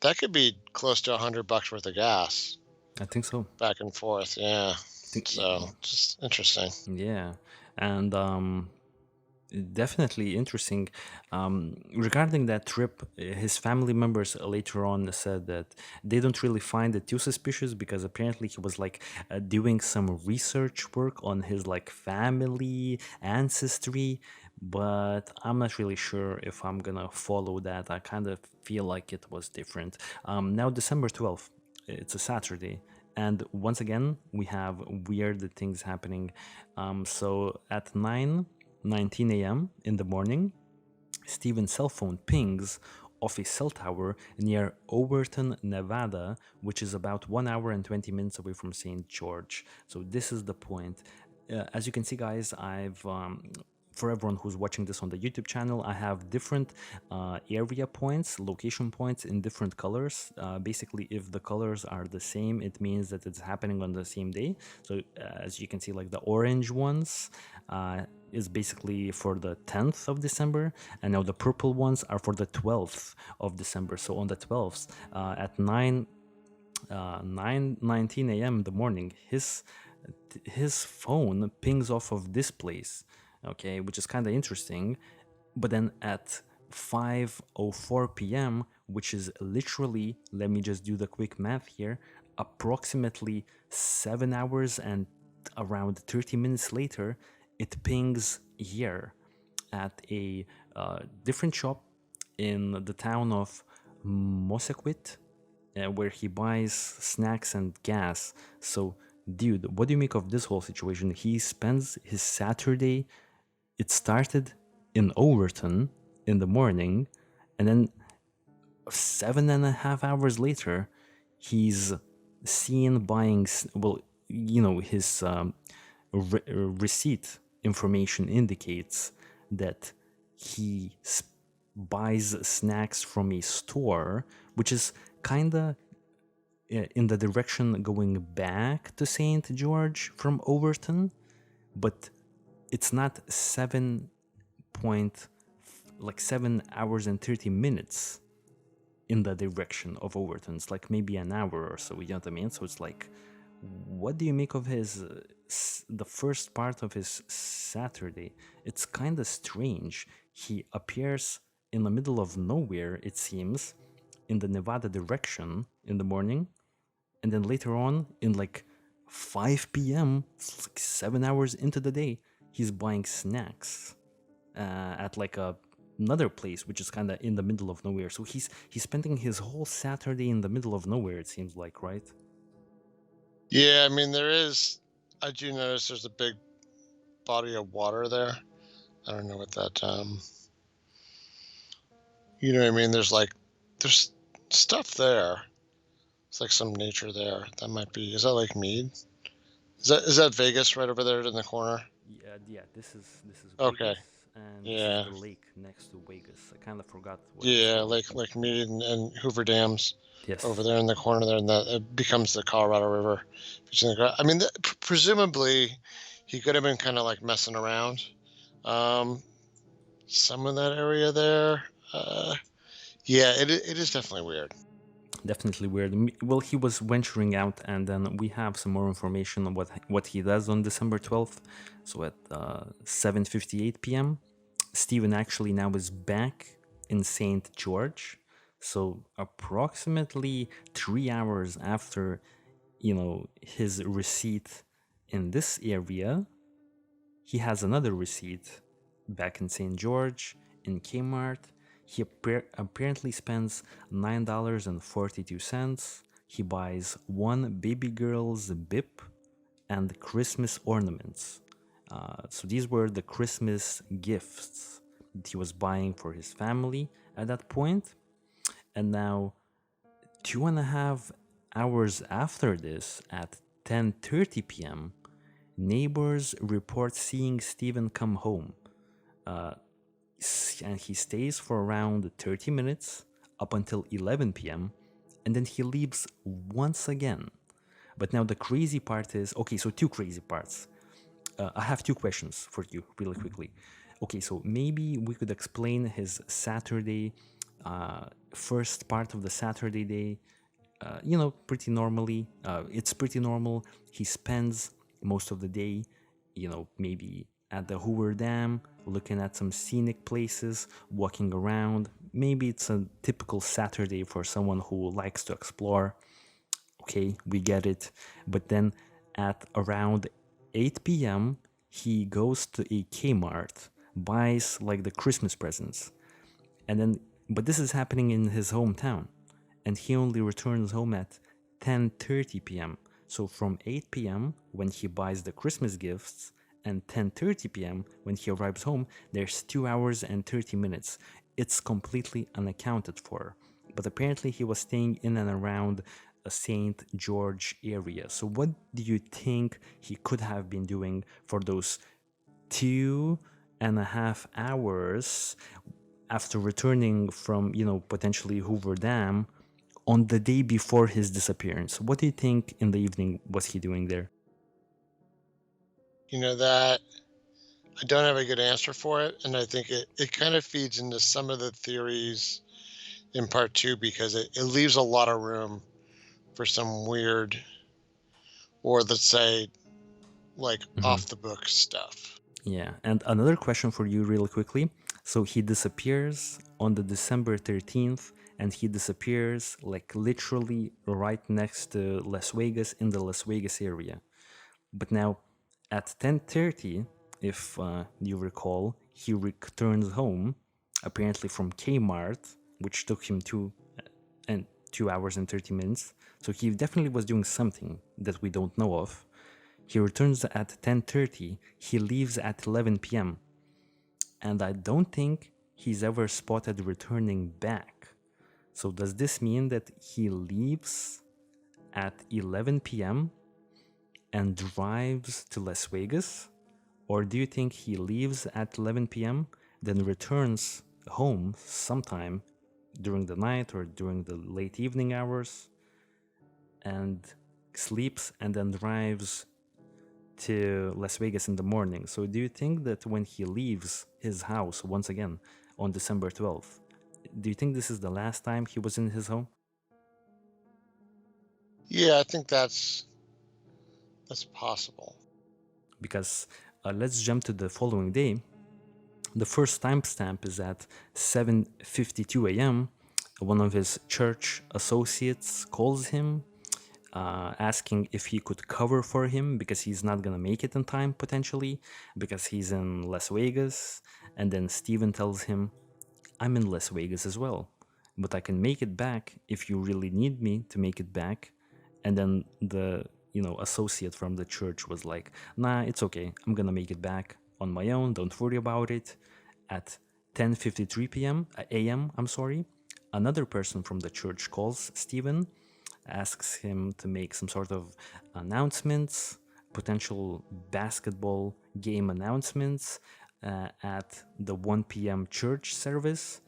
that could be close to $100 worth of gas. I think so. back and forth. Yeah. Think, So just interesting. yeah, and definitely interesting. Regarding that trip, his family members later on said that they don't really find it too suspicious because apparently he was like doing some research work on his like family ancestry. But I'm not really sure if I'm gonna follow that. I kind of feel like it was different. Now, December 12th, it's a Saturday. And once again, we have weird things happening. So at 9:19 a.m. in the morning, Steven's cell phone pings off a cell tower near Overton, Nevada, which is about 1 hour and 20 minutes away from St. George. So this is the point. As you can see, guys, I've for everyone who's watching this on the YouTube channel, I have different area points, location points in different colors. Basically, if the colors are the same, it means that it's happening on the same day. So as you can see, like the orange ones is basically for the 10th of December, and now the purple ones are for the 12th of December. So on the 12th at 9:19 a.m. in the morning, his phone pings off of this place, okay, which is kind of interesting. But then at 5:04 p.m., which is literally, let me just do the quick math here, approximately 7 hours and around 30 minutes later, it pings here at a different shop in the town of Mosequit, where he buys snacks and gas. So, dude, what do you make of this whole situation? He spends his Saturday, it started in Overton in the morning, and then 7.5 hours later, he's seen buying, well, his receipt information indicates that he buys snacks from a store, which is kind of in the direction going back to St. George from Overton, but it's not 7 hours and 30 minutes in the direction of Overton. It's like maybe an hour or so, you know what I mean? So it's like, what do you make of his the first part of his Saturday? It's kind of strange. He appears in the middle of nowhere, it seems, in the Nevada direction in the morning, and then later on in like 5 p.m., it's like 7 hours into the day, he's buying snacks at like another place which is kind of in the middle of nowhere. So he's spending his whole Saturday in the middle of nowhere, it seems like, right? Yeah, I mean I do notice there's a big body of water there. I don't know what that you know what I mean? There's stuff there. It's like some nature there. That might be, is that Lake Mead? Is that Vegas right over there in the corner? Yeah. This is Okay. Vegas, and this is Yeah. the lake next to Vegas. I kind of forgot what it's Yeah, called. Lake Mead and Hoover Dams over Yes. there in the corner there, and that it becomes the Colorado River. I mean, presumably, he could have been kind of like messing around. Um, some of that area there. Yeah, it is definitely weird. Definitely weird. Well, he was venturing out, and then we have some more information on what he does on December 12th. So at 7:58 p.m., Stephen actually now is back in St. George. So approximately 3 hours after, his receipt in this area, he has another receipt back in St. George in Kmart. He apparently spends $9.42. He buys one baby girl's bib and Christmas ornaments. So these were the Christmas gifts that he was buying for his family at that point. And now, 2.5 hours after this, at 10:30 p.m., neighbors report seeing Steven come home, and he stays for around 30 minutes up until 11 p.m., and then he leaves once again. But now the crazy part is, okay, so two crazy parts. I have two questions for you really quickly. Okay, so maybe we could explain his Saturday, first part of the Saturday day. pretty normally. It's pretty normal. He spends most of the day, maybe at the Hoover Dam, looking at some scenic places, walking around. Maybe it's a typical Saturday for someone who likes to explore. Okay, we get it. But then at around 8 p.m., he goes to a Kmart, buys like the Christmas presents, and then, but this is happening in his hometown, and he only returns home at 10:30 p.m. So from 8 p.m. when he buys the Christmas gifts and 10:30 p.m. when he arrives home, there's 2 hours and 30 minutes. It's completely unaccounted for. But apparently he was staying in and around a St. George area. So what do you think he could have been doing for those 2.5 hours after returning from, potentially Hoover Dam on the day before his disappearance? What do you think in the evening was he doing there? That I don't have a good answer for it, and I think it kind of feeds into some of the theories in part two because it leaves a lot of room for some weird, or let's say, like Mhm. off the book stuff. Yeah, and another question for you, real quickly. So he disappears on the December 13th, and he disappears like literally right next to Las Vegas, in the Las Vegas area. But now, at 10:30, if you recall, he returns home, apparently from Kmart, which took him 2 hours and 30 minutes. So he definitely was doing something that we don't know of. He returns at 10:30. He leaves at 11 p.m. And I don't think he's ever spotted returning back. So does this mean that he leaves at 11 p.m. and drives to Las Vegas? Or do you think he leaves at 11 p.m., then returns home sometime during the night or during the late evening hours and sleeps and then drives to Las Vegas in the morning? So do you think that when he leaves his house once again on December 12th, do you think this is the last time he was in his home? Yeah, I think that's possible. Because let's jump to the following day. The first timestamp is at 7:52 a.m. One of his church associates calls him, asking if he could cover for him because he's not gonna make it in time potentially because he's in Las Vegas. And then Steven tells him, I'm in Las Vegas as well, but I can make it back if you really need me to make it back. And then the associate from the church was like, nah, it's okay, I'm gonna make it back on my own, don't worry about it. At 10:53 p.m. a.m., I'm sorry, another person from the church calls Steven, asks him to make some sort of announcements, potential basketball game announcements at the 1 p.m. church service.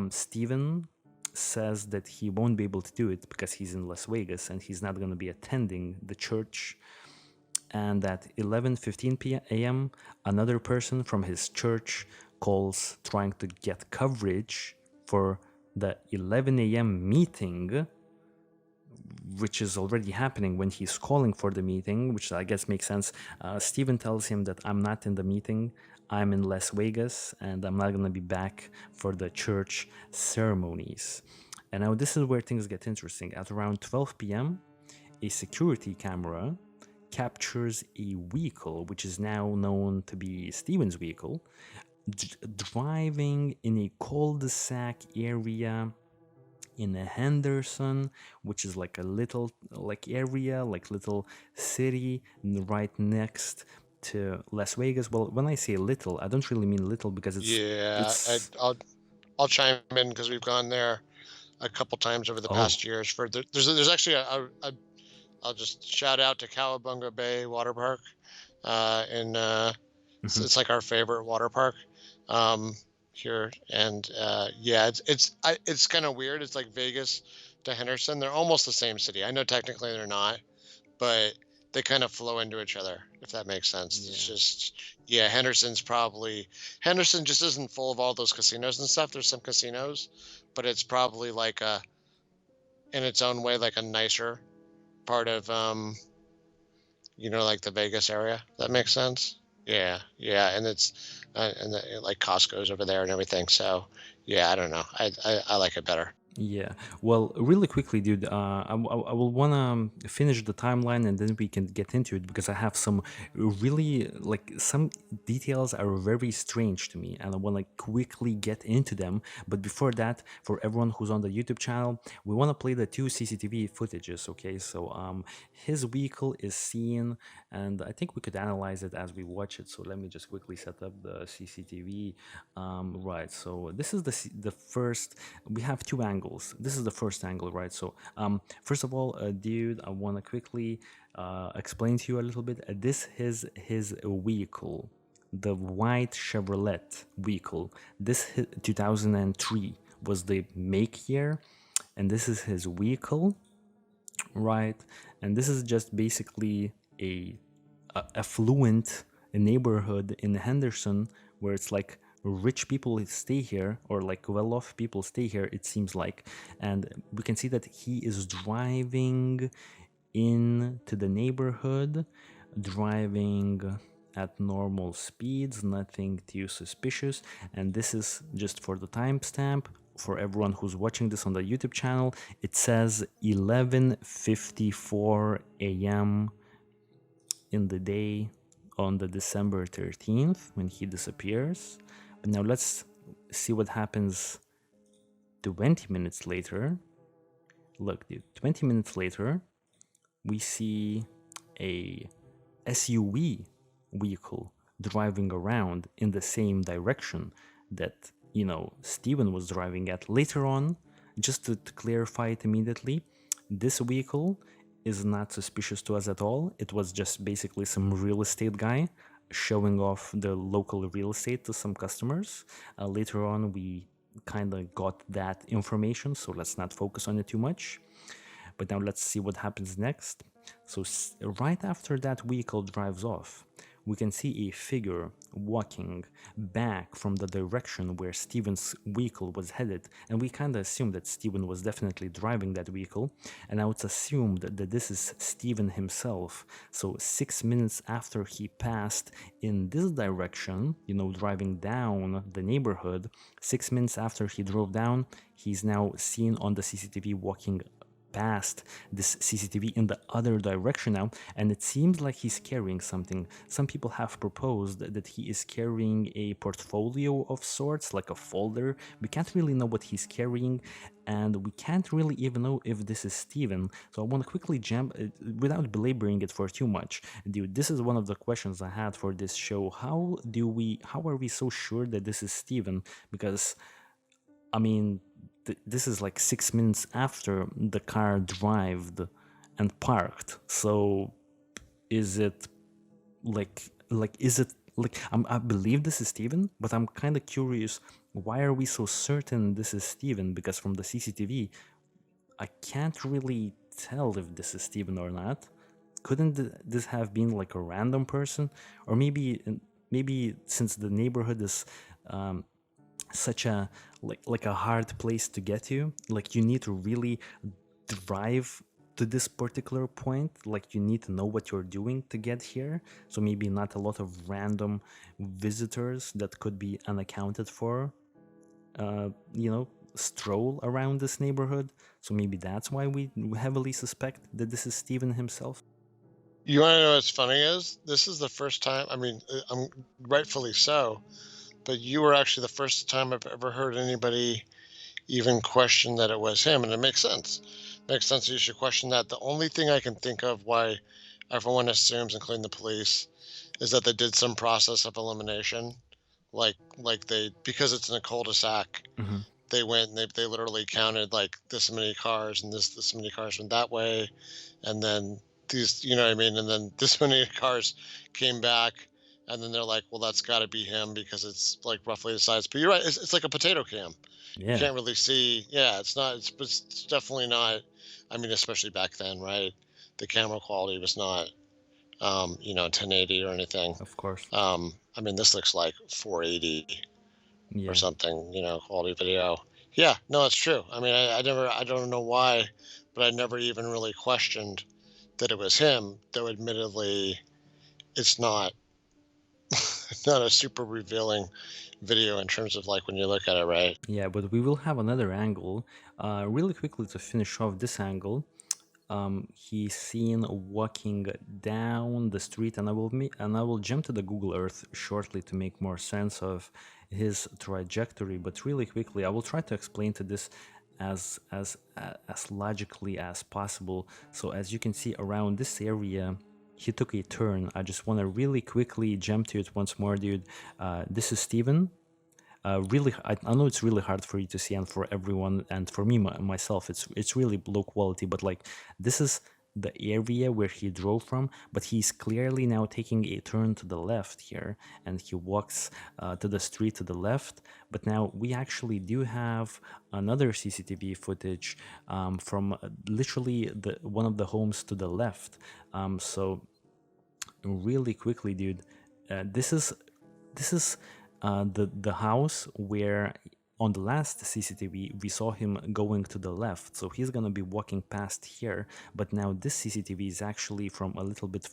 Steven says that he won't be able to do it because he's in Las Vegas and he's not going to be attending the church. And at 11:15 a.m., another person from his church calls, trying to get coverage for the 11 a.m. meeting, which is already happening when he's calling for the meeting, which I guess makes sense. Steven tells him that I'm not in the meeting, I'm in Las Vegas, and I'm not going to be back for the church ceremonies. And now this is where things get interesting. At around 12 p.m., a security camera captures a vehicle, which is now known to be Steven's vehicle, driving in a cul-de-sac area in Henderson, which is like a little like area, like little city right next to Las Vegas. Well, when I say little, I don't really mean little because Yeah, it's I'll chime in because we've gone there a couple times over the oh. past years. There's actually I'll just shout out to Cowabunga Bay Water Park, and Mhm. it's like our favorite water park um, here. And yeah, it's kind of weird. It's like Vegas to Henderson. They're almost the same city. I know technically they're not, but they kind of flow into each other, if that makes sense. It's Yeah. just, yeah, Henderson just isn't full of all those casinos and stuff. There's some casinos, but it's probably like in its own way like a nicer part of like the Vegas area. That makes sense. Yeah, yeah, and it's like Costco's over there and everything. So yeah, I don't know. I like it better. Yeah. Well, really quickly, dude, I will want to finish the timeline and then we can get into it because I have some really, like, some details are very strange to me and I want to quickly get into them. But before that, for everyone who's on the YouTube channel, we want to play the two CCTV footages, okay? So, his vehicle is seen and I think we could analyze it as we watch it. So let me just quickly set up the CCTV. Right. So this is the first. We have two angles. This is the first angle, right? So first of all, dude, I want to quickly explain to you a little bit. This is his vehicle, the white Chevrolet vehicle. 2003 was the make year, and this is his vehicle, right? And this is just basically a affluent neighborhood in Henderson where it's like rich people stay here or like well-off people stay here, it seems like. And we can see that he is driving into the neighborhood, driving at normal speeds, nothing too suspicious. And this is just for the timestamp for everyone who's watching this on the YouTube channel. It says 11:54 a.m. in the day on the December 13th when he disappears. But now let's see what happens 20 minutes later. Look, dude, 20 minutes later, we see a SUV vehicle driving around in the same direction that, Steven was driving at. Later on, just to clarify it immediately, this vehicle is not suspicious to us at all. It was just basically some real estate guy showing off the local real estate to some customers. Later on, we kind of got that information, so let's not focus on it too much. But now let's see what happens next. So right after that vehicle drives off, we can see a figure walking back from the direction where Steven's vehicle was headed, and we kind of assume that Steven was definitely driving that vehicle, and now it's assumed that this is Steven himself. So 6 minutes after he passed in this direction, driving down the neighborhood, 6 minutes after he drove down, he's now seen on the CCTV walking past this CCTV in the other direction now, and it seems like he's carrying something. Some people have proposed that he is carrying a portfolio of sorts, like a folder. We can't really know what he's carrying, and we can't really even know if this is Steven. So I want to quickly jump, without belaboring it for too much. Dude, this is one of the questions I had for this show. How are we so sure that this is Steven? Because, I mean, this is like 6 minutes after the car drove and parked. So is it I believe this is Steven, but I'm kind of curious, why are we so certain this is Steven? Because from the CCTV, I can't really tell if this is Steven or not. Couldn't this have been like a random person? Or maybe since the neighborhood is such a like a hard place to get to, like you need to really drive to this particular point, like you need to know what you're doing to get here. So maybe not a lot of random visitors that could be unaccounted for stroll around this neighborhood. So maybe that's why we heavily suspect that this is Steven himself. You want to know what's funny is this is the first time. I mean, I'm rightfully so, but you were actually the first time I've ever heard anybody even question that it was him, and it makes sense. Makes sense that you should question that. The only thing I can think of why everyone assumes, including the police, is that they did some process of elimination, like they, because it's in a cul-de-sac. Mm-hmm. They went and they literally counted like this many cars and this many cars went that way, and then these, you know what I mean, and then this many cars came back, and then they're like, well, that's got to be him because it's like roughly the size. But you're right, it's like a potato cam. You Yeah, can't really see. Yeah, it's not. It's definitely not. I mean, especially back then, right? The camera quality was not, 1080 or anything. of course. I mean, this looks like 480 or Yeah. something, quality video. Yeah, no, it's true. I mean, I don't know why but I never even really questioned that it was him, though admittedly it's not not a super revealing video in terms of like when you look at it, right? Yeah, but we will have another angle. Really quickly to finish off this angle, he's seen walking down the street, and I will jump to the Google Earth shortly to make more sense of his trajectory. But really quickly, I will try to explain to this as logically as possible. So as you can see around this area, he took a turn. I just want to really quickly jump to it once more, dude. This is Steven. Really, I know it's really hard for you to see, and for everyone, and for me myself, it's really low quality. But like, this is the area where he drove from, but he's clearly now taking a turn to the left here, and he walks to the street to the left. But now we actually do have another CCTV footage from literally the one of the homes to the left. So really quickly, dude, this is the house where on the last CCTV we saw him going to the left, so he's gonna be walking past here. But now this CCTV is actually from a little bit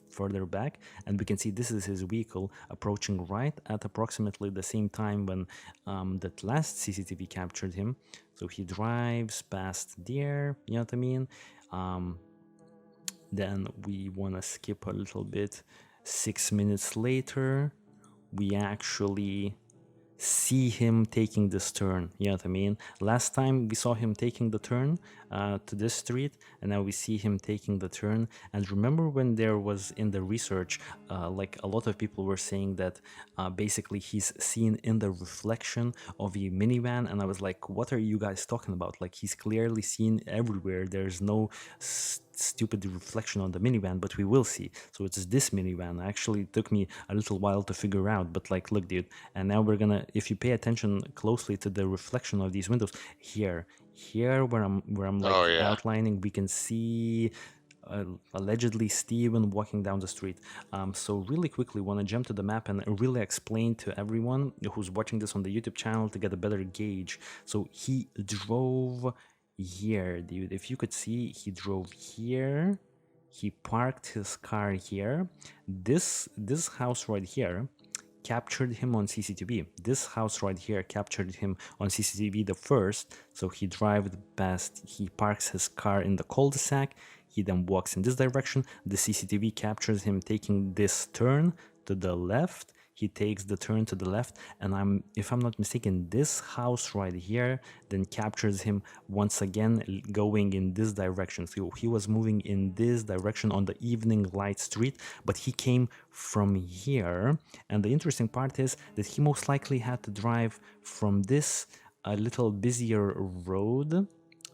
further back, and we can see this is his vehicle approaching right at approximately the same time when that last CCTV captured him. So he drives past there, you know what I mean? Then we want to skip a little bit. 6 minutes later, we actually see him taking this turn. You know what I mean? Last time we saw him taking the turn to this street, and now we see him taking the turn. And remember when there was in the research, like a lot of people were saying that basically he's seen in the reflection of a minivan, and I was like, what are you guys talking about? Like, he's clearly seen everywhere. There's no stupid reflection on the minivan, but we will see. So it's this minivan. Actually, it took me a little while to figure out, but like, look, dude. And now we're gonna, if you pay attention closely to the reflection of these windows, here where I'm like Oh yeah. outlining, we can see allegedly Steven walking down the street. So really quickly, want to jump to the map and really explain to everyone who's watching this on the YouTube channel to get a better gauge. So he drove here, dude. If you could see, he drove here. He parked his car here. This house right here captured him on CCTV. This house right here captured him on CCTV the first. So he drives past, he parks his car in the cul-de-sac. He then walks in this direction. The CCTV captures him taking this turn to the left. He takes the turn to the left, and if I'm not mistaken, this house right here then captures him once again going in this direction. So he was moving in this direction on the evening light street, but he came from here. And the interesting part is that he most likely had to drive from this a little busier road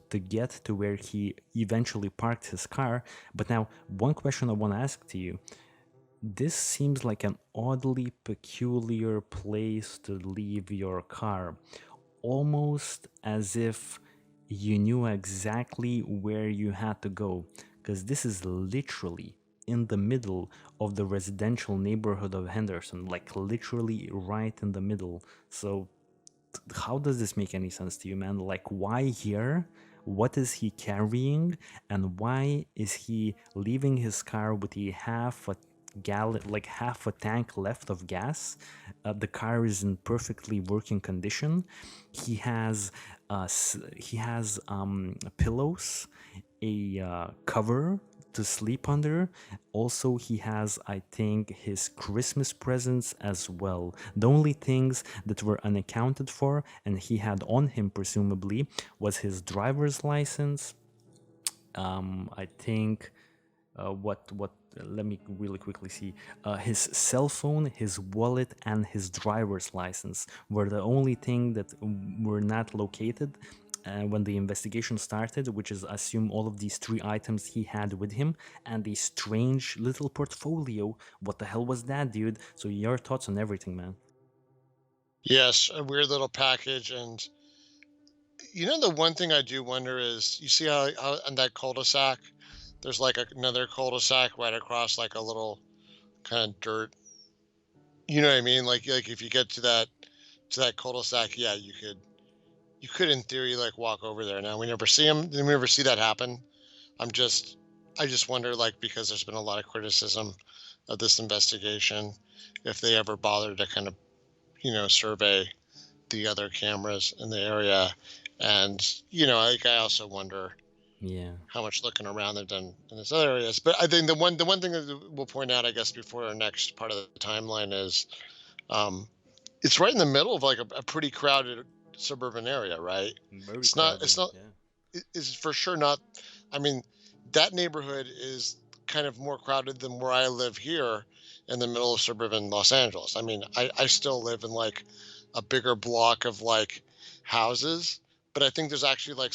to get to where he eventually parked his car. But now, one question I want to ask to you. This seems like an oddly peculiar place to leave your car, almost as if you knew exactly where you had to go, because this is literally in the middle of the residential neighborhood of Henderson, like literally right in the middle. So how does this make any sense to you, man? Like, why here? What is he carrying? And why is he leaving his car with a half a gallon, like half a tank left of gas? The car is in perfectly working condition. He has pillows, a cover to sleep under. Also, he has, I think, his Christmas presents as well. The only things that were unaccounted for and he had on him, presumably, was his driver's license. I think what let me really quickly see. His cell phone, his wallet, and his driver's license were the only thing that were not located when the investigation started, which is assume all of these three items he had with him, and a strange little portfolio. What the hell was that, dude? So your thoughts on everything, man? Yes, a weird little package. And the one thing I do wonder is, you see how on that cul-de-sac, there's like another cul-de-sac right across like a little kind of dirt. You know what I mean? Like if you get to that cul-de-sac, yeah, you could you could in theory like walk over there. Now we never see him. We never see that happen. I'm just I just wonder, like, because there's been a lot of criticism of this investigation, if they ever bother to kind of, survey the other cameras in the area. And, like, I also wonder Yeah. how much looking around they've done in this other areas. But I think the one thing that we'll point out, I guess, before our next part of the timeline is, um, it's right in the middle of like a pretty crowded suburban area, right? Very It's not. It's crowded. not. Yeah. It's for sure not. I mean, that neighborhood is kind of more crowded than where I live here in the middle of suburban Los Angeles. I mean, I still live in like a bigger block of like houses, but I think there's actually like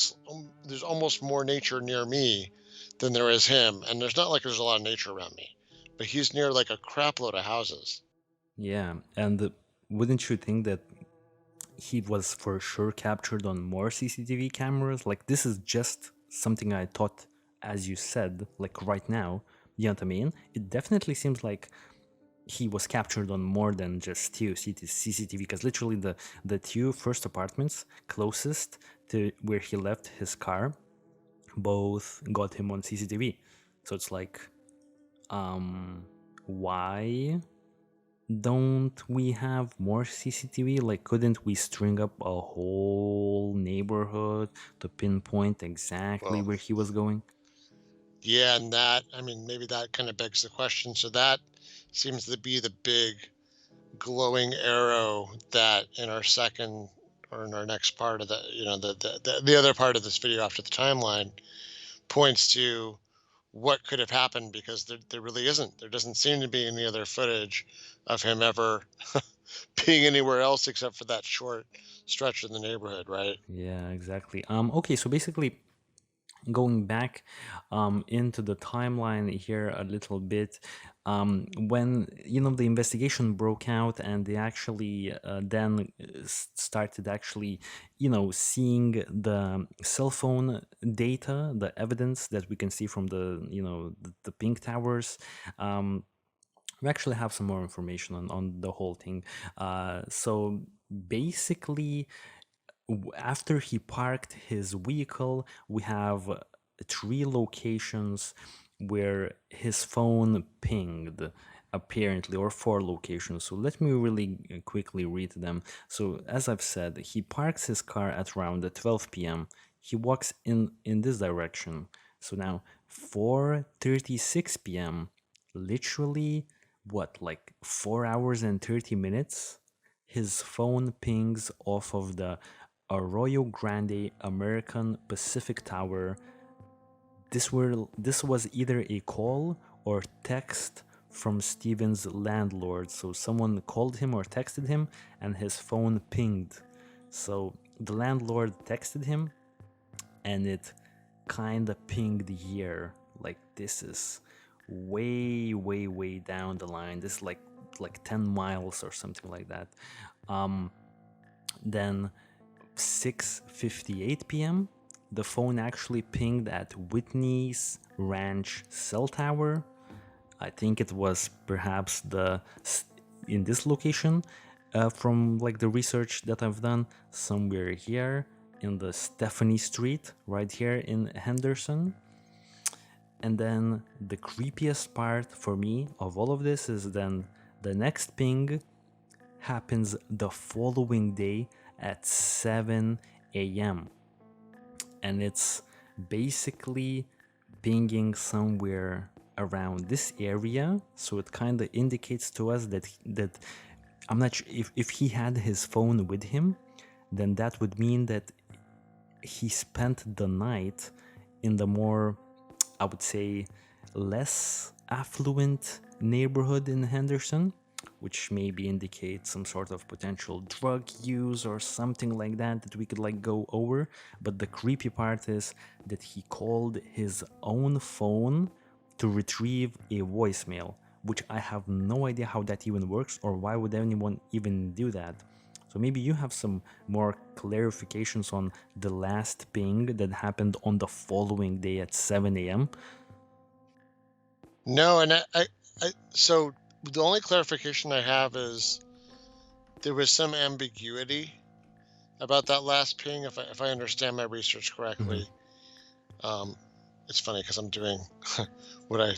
there's almost more nature near me than there is him, and there's not like there's a lot of nature around me, but he's near like a crap load of houses. Yeah. And wouldn't you think that he was for sure captured on more CCTV cameras? Like, this is just something I thought, as you said, like right now. You know what I mean? It definitely seems like he was captured on more than just two CCTV, because literally the two first apartments closest to where he left his car both got him on CCTV. So it's like, why don't we have more CCTV? Like, couldn't we string up a whole neighborhood to pinpoint exactly Well, where he was going? yeah, and that, I mean, maybe that kind of begs the question. So that seems to be the big glowing arrow that in our second or in our next part of the other part of this video after the timeline points to what could have happened, because there really isn't. There doesn't seem to be any other footage of him ever being anywhere else except for that short stretch in the neighborhood, right? Yeah, exactly. Okay, so basically, going back into the timeline here a little bit, when the investigation broke out and they actually then started actually seeing the cell phone data, the evidence that we can see from the pink towers. We actually have some more information on the whole thing. So basically, after he parked his vehicle, we have three locations where his phone pinged, apparently, or four locations. So let me really quickly read them. So as I've said, he parks his car at around 12 p.m. He walks in this direction. So now 4:36 p.m. Literally, what, like 4 hours and 30 minutes? His phone pings off of the Arroyo Grande American Pacific Tower. This was either a call or text from Steven's landlord. So someone called him or texted him and his phone pinged. So the landlord texted him and it kind of pinged here. Like, this is way, way, way down the line. This is like 10 miles or something like that. Then 6:58 p.m., the phone actually pinged at Whitney's Ranch cell tower. I think it was perhaps in this location, from like the research that I've done, somewhere here in the Stephanie Street, right here in Henderson. And then the creepiest part for me of all of this is then the next ping happens the following day at 7 a.m. And it's basically pinging somewhere around this area. So it kind of indicates to us that I'm not sure if he had his phone with him, then that would mean that he spent the night in the more, I would say, less affluent neighborhood in Henderson, which maybe indicates some sort of potential drug use or something like that we could like go over. But the creepy part is that he called his own phone to retrieve a voicemail, which I have no idea how that even works or why would anyone even do that. So maybe you have some more clarifications on the last ping that happened on the following day at 7 a.m. No, and so the only clarification I have is there was some ambiguity about that last ping, if I understand my research Hmm. correctly. Um, it's funny because I'm doing what I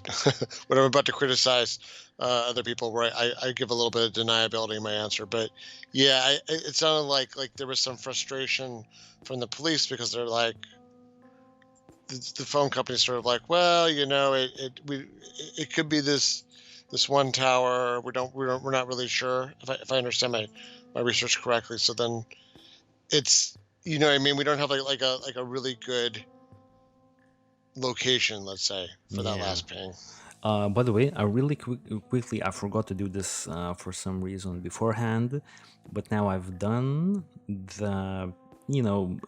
what I'm about to criticize other people, where I give a little bit of deniability in my answer. But yeah, it sounded like there was some frustration from the police because they're like, the phone company's sort of like, well, it could be this one tower. We're not really sure, if I understand my research correctly. So then it's, what I mean, we don't have like a really good location, let's say, for that Yeah. last ping. By the way, I really quickly, I forgot to do this for some reason beforehand, but now I've done the,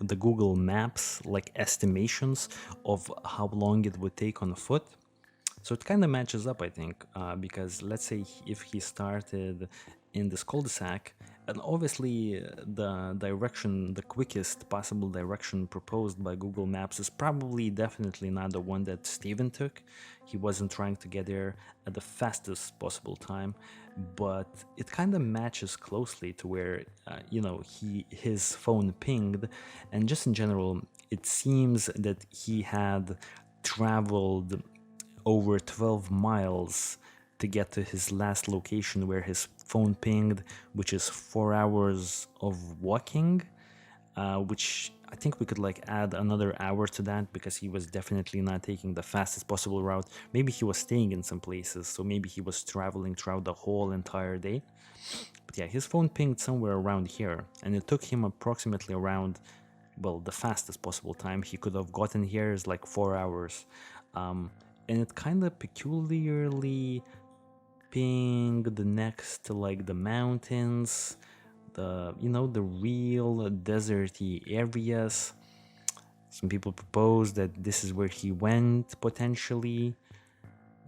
the Google Maps like estimations of how long it would take on foot. So it kind of matches up, I think, because let's say if he started in this cul-de-sac, and obviously the direction, the quickest possible direction proposed by Google Maps is probably definitely not the one that Steven took. He wasn't trying to get there at the fastest possible time, but it kind of matches closely to where his phone pinged, and just in general, it seems that he had traveled over 12 miles to get to his last location where his phone pinged, which is 4 hours of walking, which I think we could like add another hour to that because he was definitely not taking the fastest possible route. Maybe he was staying in some places, so maybe he was traveling throughout the whole entire day. But yeah, his phone pinged somewhere around here, and it took him approximately around, well, the fastest possible time he could have gotten here is like 4 hours. Um, and it kind of peculiarly pinged next to like the mountains, the real deserty areas. Some people propose that this is where he went potentially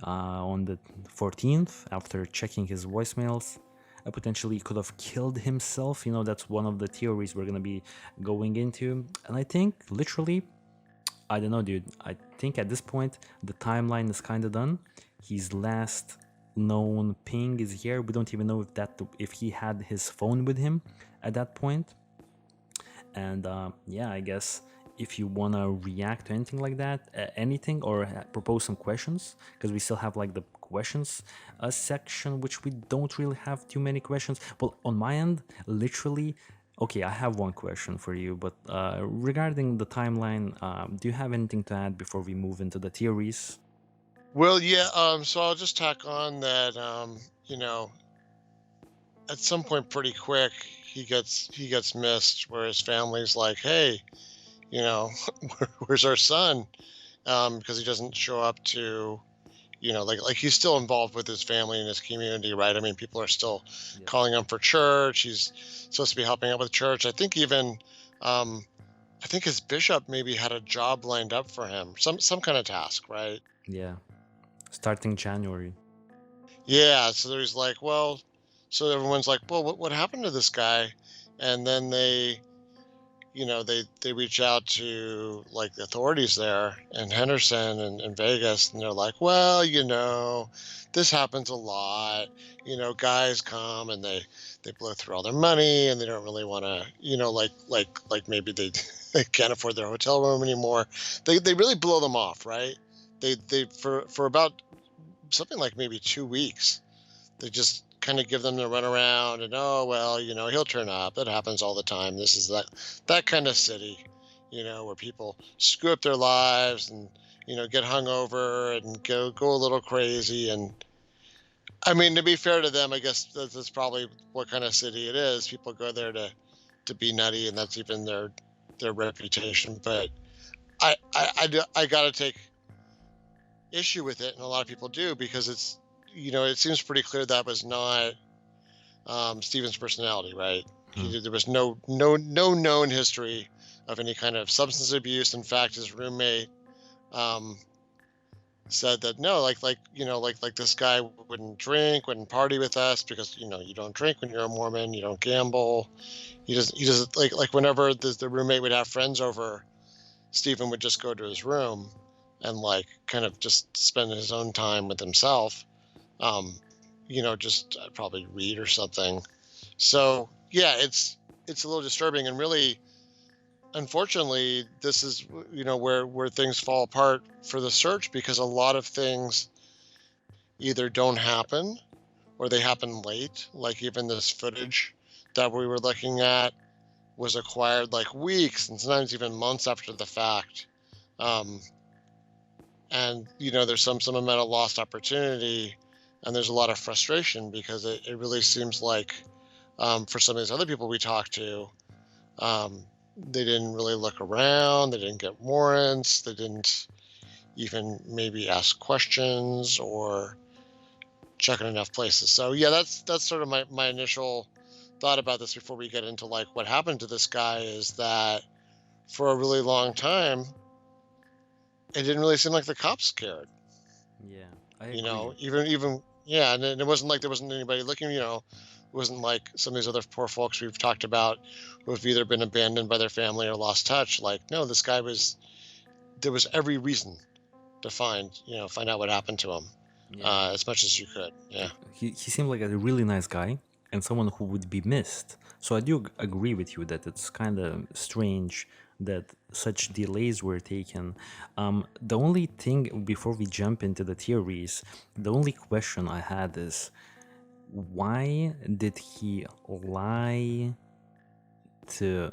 on the 14th after checking his voicemails. Potentially could have killed himself. That's one of the theories we're going to be going into. And I think literally, I don't know, dude. I think at this point, the timeline is kind of done. His last known ping is here. We don't even know if he had his phone with him at that point. And yeah, I guess if you want to react to anything like that, anything, or propose some questions, because we still have like the questions section, which we don't really have too many questions. Well, on my end, literally, okay, I have one question for you, but regarding the timeline, do you have anything to add before we move into the theories? Well, yeah. So I'll just tack on that. At some point, pretty quick, he gets missed, where his family's like, "Hey, where's our son?" Because he doesn't show up to, like he's still involved with his family and his community, right? I mean, people are still Yeah. calling him for church. He's supposed to be helping out with church. Um, I think his bishop maybe had a job lined up for him, some kind of task, right? Yeah, starting January. Yeah. So there's like, well, so everyone's like, well, what happened to this guy? And then they reach out to like the authorities there in Henderson and Vegas, and they're like, well, this happens a lot. Guys come and they blow through all their money, and they don't really want to, like maybe they they can't afford their hotel room anymore. They really blow them off, right? They for about something like maybe 2 weeks, they just kind of give them the runaround, and, oh well, he'll turn up. That happens all the time. This is that kind of city, where people screw up their lives and get hungover and go a little crazy. And I mean, to be fair to them, I guess that's probably what kind of city it is. People go there to be nutty, and that's even their reputation. But I got to take issue with it, and a lot of people do, because it seems pretty clear that was not Steven's personality, right? Hmm. There was no known history of any kind of substance abuse. In fact, his roommate um, said that no, like this guy wouldn't drink, wouldn't party with us, because you don't drink when you're a Mormon, you don't gamble. He doesn't like whenever the roommate would have friends over, Stephen would just go to his room and like kind of just spend his own time with himself. Um, just probably read or something. So yeah, it's a little disturbing, and really, unfortunately, this is where things fall apart for the search, because a lot of things either don't happen or they happen late. Like even this footage that we were looking at was acquired like weeks and sometimes even months after the fact. Um, and there's some amount of lost opportunity, and there's a lot of frustration because it really seems like, for some of these other people we talked to, they didn't really look around, they didn't get warrants, they didn't even maybe ask questions or check in enough places. So yeah, that's sort of my initial thought about this before we get into like what happened to this guy, is that for a really long time it didn't really seem like the cops cared. Yeah, I agree. Even yeah, and it wasn't like there wasn't anybody looking. It wasn't like some of these other poor folks we've talked about who have either been abandoned by their family or lost touch. Like, no, this guy was. There was every reason to find out what happened to him, Yeah. as much as you could. Yeah. Like he seemed like a really nice guy and someone who would be missed. So I do agree with you that it's kind of strange that such delays were taken. The only thing before we jump into the theories, the only question I had is why did he lie to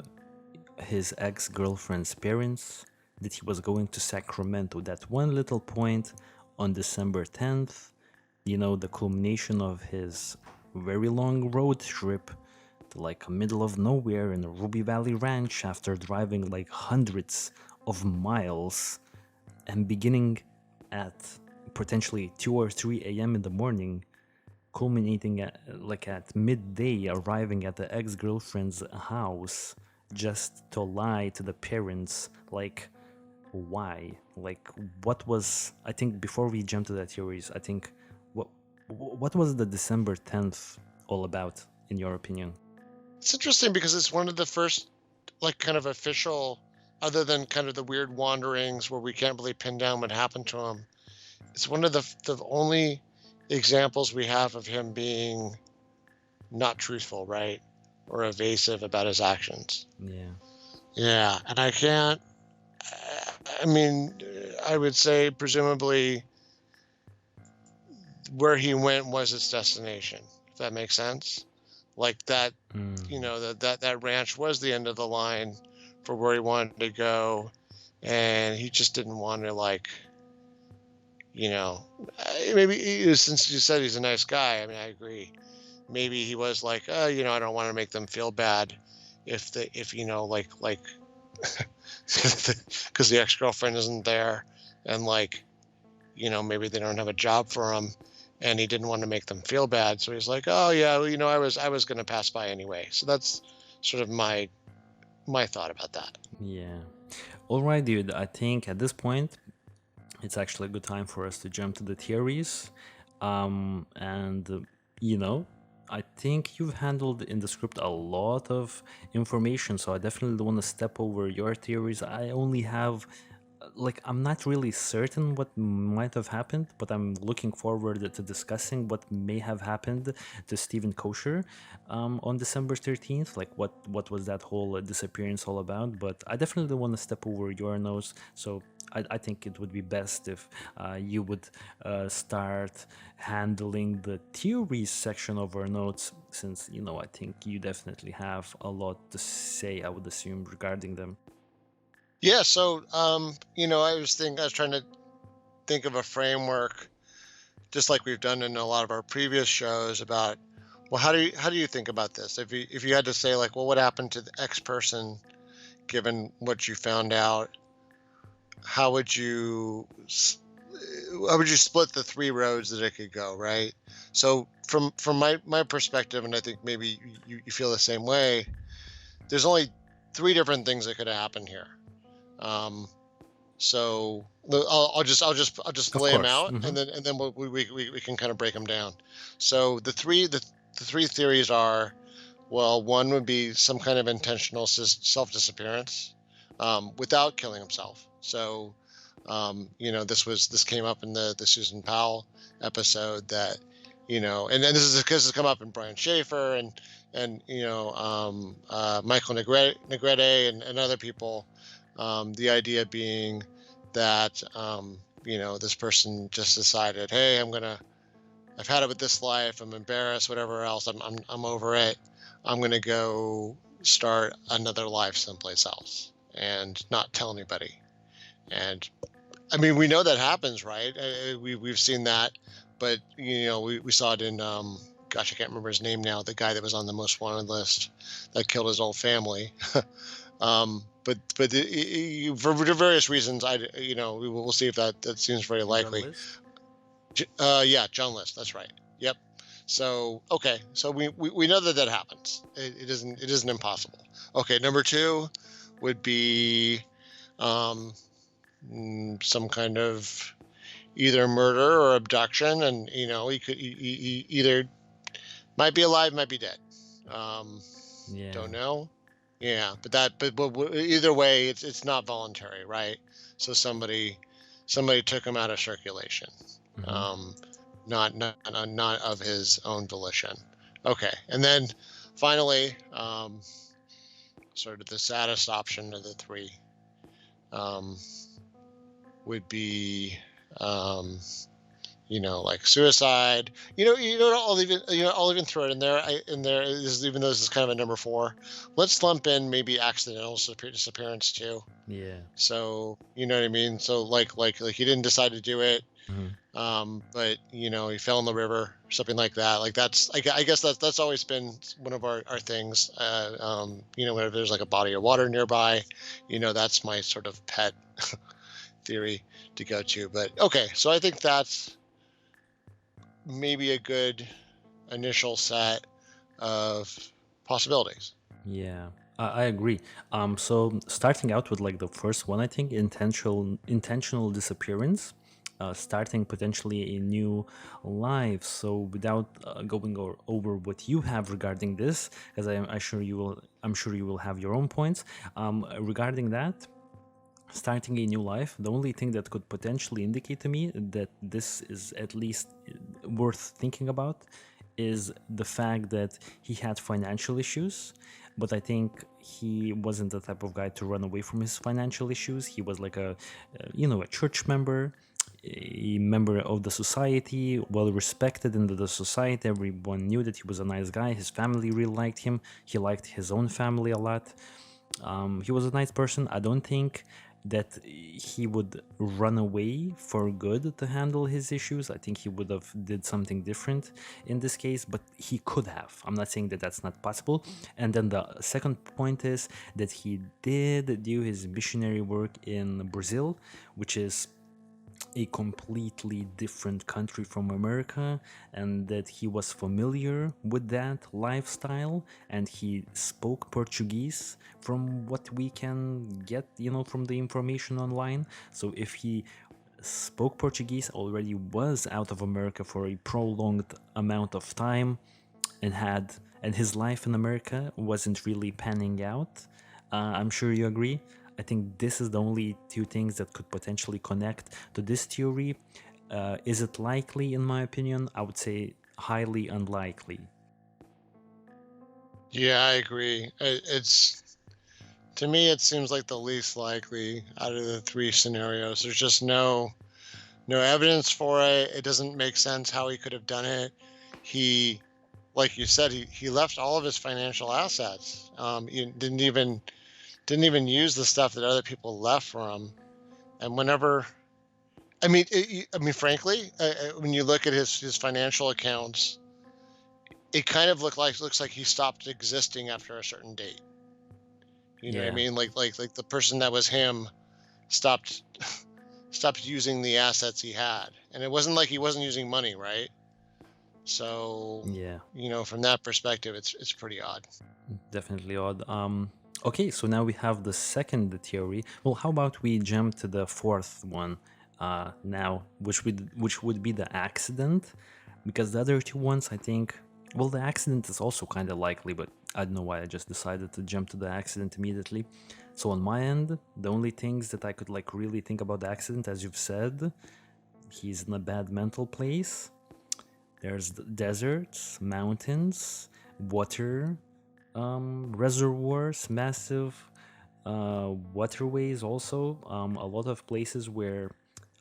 his ex-girlfriend's parents that he was going to Sacramento? That one little point on December 10th, the culmination of his very long road trip to like middle of nowhere in a Ruby Valley ranch after driving like hundreds of miles and beginning at potentially 2 or 3 a.m. in the morning, culminating at midday, arriving at the ex-girlfriend's house just to lie to the parents. Like, why? Like, what was? I think before we jump to the theories, I think what was the December 10th all about, in your opinion? It's interesting because it's one of the first, like, kind of official, other than kind of the weird wanderings where we can't really pin down what happened to him. It's one of the only examples we have of him being not truthful, right? Or evasive about his actions. Yeah. Yeah. And I can't, I mean, I would say presumably where he went was his destination, if that makes sense. Like that, that ranch was the end of the line for where he wanted to go. And he just didn't want to, like, maybe since you said he's a nice guy, I mean, I agree. Maybe he was like, I don't want to make them feel bad if like, because the ex-girlfriend isn't there, and like, maybe they don't have a job for him, and he didn't want to make them feel bad. So he's like, oh yeah, well, I was going to pass by anyway. So that's sort of my thought about that. Yeah. All right, dude. I think at this point, it's actually a good time for us to jump to the theories. And I think you've handled in the script a lot of information, so I definitely don't want to step over your theories. I only have, like, I'm not really certain what might have happened, but I'm looking forward to discussing what may have happened to Steven Koecher on December 13th. Like, what was that whole disappearance all about? But I definitely don't want to step over your nose, so I think it would be best if you would start handling the theories section of our notes, since I think you definitely have a lot to say, I would assume, regarding them. Yeah. So, I was trying to think of a framework, just like we've done in a lot of our previous shows, about, well, how do you think about this? If you had to say, like, well, what happened to the X person, given what you found out, how would you split the three roads that it could go, right? So from my perspective, and I think maybe you feel the same way, there's only three different things that could happen here. So I'll just Of lay them course. out, and then we can kind of break them down. So the three theories are, well, one would be some kind of intentional self disappearance, without killing himself. So, this came up in the Susan Powell episode, that, and then this has come up in Brian Schaefer, and and Michael Negrete and other people. The idea being that this person just decided, hey, I've had it with this life. I'm embarrassed, whatever else. I'm over it. I'm gonna go start another life someplace else and not tell anybody. And I mean, we know that happens, right? We've seen that, but we saw it in gosh, I can't remember his name now. The guy that was on the most wanted list that killed his whole family. But for various reasons, we'll see if that seems very John likely. List? Yeah, John List. That's right. Yep. So okay, so we know that happens. It isn't impossible. Okay, number two would be um, some kind of either murder or abduction, and he either might be alive, might be dead. Yeah. Don't know. Yeah, but either way, it's not voluntary, right? So somebody took him out of circulation. Hmm. Um, not of his own volition. Okay, and then finally, sort of the saddest option of the three um, would be like suicide. I'll even throw it in there. Even though this is kind of a number four, let's lump in maybe accidental disappearance too. Yeah. So you know what I mean. So like he didn't decide to do it, Hmm. but he fell in the river, something like that. Like I guess that's always been one of our things. Whenever there's like a body of water nearby, that's my sort of pet theory to go to. But okay, so I think that's maybe a good initial set of possibilities. Yeah, I agree. So starting out with like the first one, I think intentional disappearance, starting potentially a new life. So without going over what you have regarding this, as I'm sure you will have your own points regarding that. Starting a new life, the only thing that could potentially indicate to me that this is at least worth thinking about is the fact that he had financial issues, but I think he wasn't the type of guy to run away from his financial issues. He was like a church member, a member of the society, well respected in the society. Everyone knew that he was a nice guy. His family really liked him. He liked his own family a lot. He was a nice person. I don't think that he would run away for good to handle his issues. I think he would have did something different in this case, but he could have. I'm not saying that that's not possible. And then the second point is that he did do his missionary work in Brazil, which is a completely different country from America, and that he was familiar with that lifestyle, and he spoke Portuguese from what we can get, from the information online. So if he spoke Portuguese, already was out of America for a prolonged amount of time, and his life in America wasn't really panning out. I'm sure you agree. I think this is the only two things that could potentially connect to this theory. Is it likely, in my opinion? I would say highly unlikely. Yeah, I agree. It's to me, it seems like the least likely out of the three scenarios. There's just no evidence for it. It doesn't make sense how he could have done it. He, like you said, he left all of his financial assets. He didn't even use the stuff that other people left for him. And whenever, frankly, when you look at his financial accounts, it kind of looks like he stopped existing after a certain date. You know what I Yeah. mean? Like the person that was him stopped stopped using the assets he had, and it wasn't like he wasn't using money, right? So, Yeah. from that perspective, it's pretty odd. Definitely odd. Okay, so now we have the second theory. Well, how about we jump to the fourth one now, which would be the accident, because the other two ones, I think, well, the accident is also kind of likely, but I don't know why I just decided to jump to the accident immediately. So on my end, the only things that I could like really think about the accident, as you've said, he's in a bad mental place. There's deserts, mountains, water reservoirs, massive waterways also. A lot of places where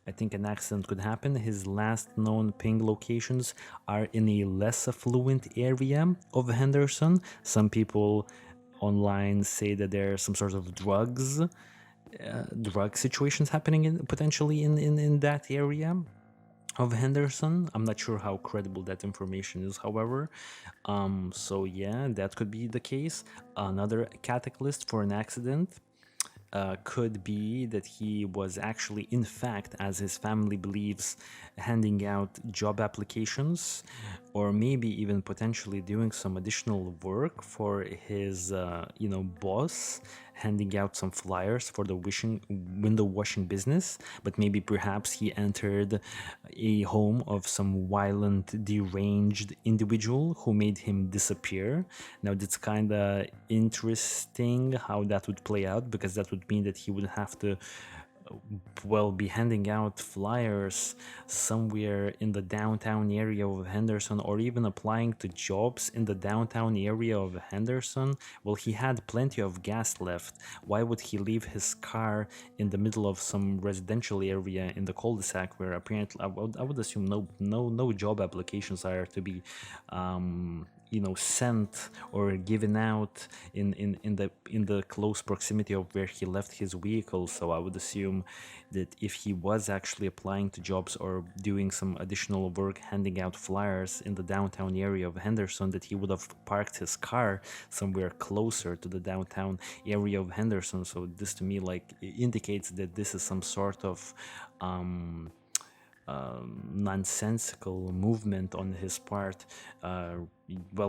I think an accident could happen. His last known ping locations are in a less affluent area of Henderson. Some people online say that there are some sort of drug situations happening potentially in that area of Henderson. I'm not sure how credible that information is, however. So yeah, that could be the case. Another catalyst for an accident could be that he was actually, in fact, as his family believes, handing out job applications, or maybe even potentially doing some additional work for his, boss, handing out some flyers for the window washing business. But maybe perhaps he entered a home of some violent, deranged individual who made him disappear. Now, that's kind of interesting how that would play out, because that would mean that he would have to be handing out flyers somewhere in the downtown area of Henderson, or even applying to jobs in the downtown area of Henderson. Well, he had plenty of gas left. Why would he leave his car in the middle of some residential area in the cul-de-sac, where apparently I would assume no job applications are to be sent or given out in the close proximity of where he left his vehicle. So I would assume that if he was actually applying to jobs or doing some additional work, handing out flyers in the downtown area of Henderson, that he would have parked his car somewhere closer to the downtown area of Henderson. So this to me indicates that this is some sort of nonsensical movement on his part.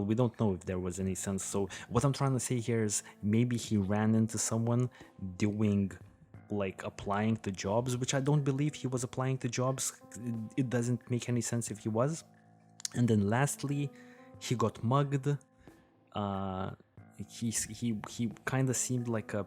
We don't know if there was any sense. So what I'm trying to say here is maybe he ran into someone doing applying to jobs, which I don't believe he was applying to jobs. It doesn't make any sense if he was. And then lastly, he got mugged. He kind of seemed like a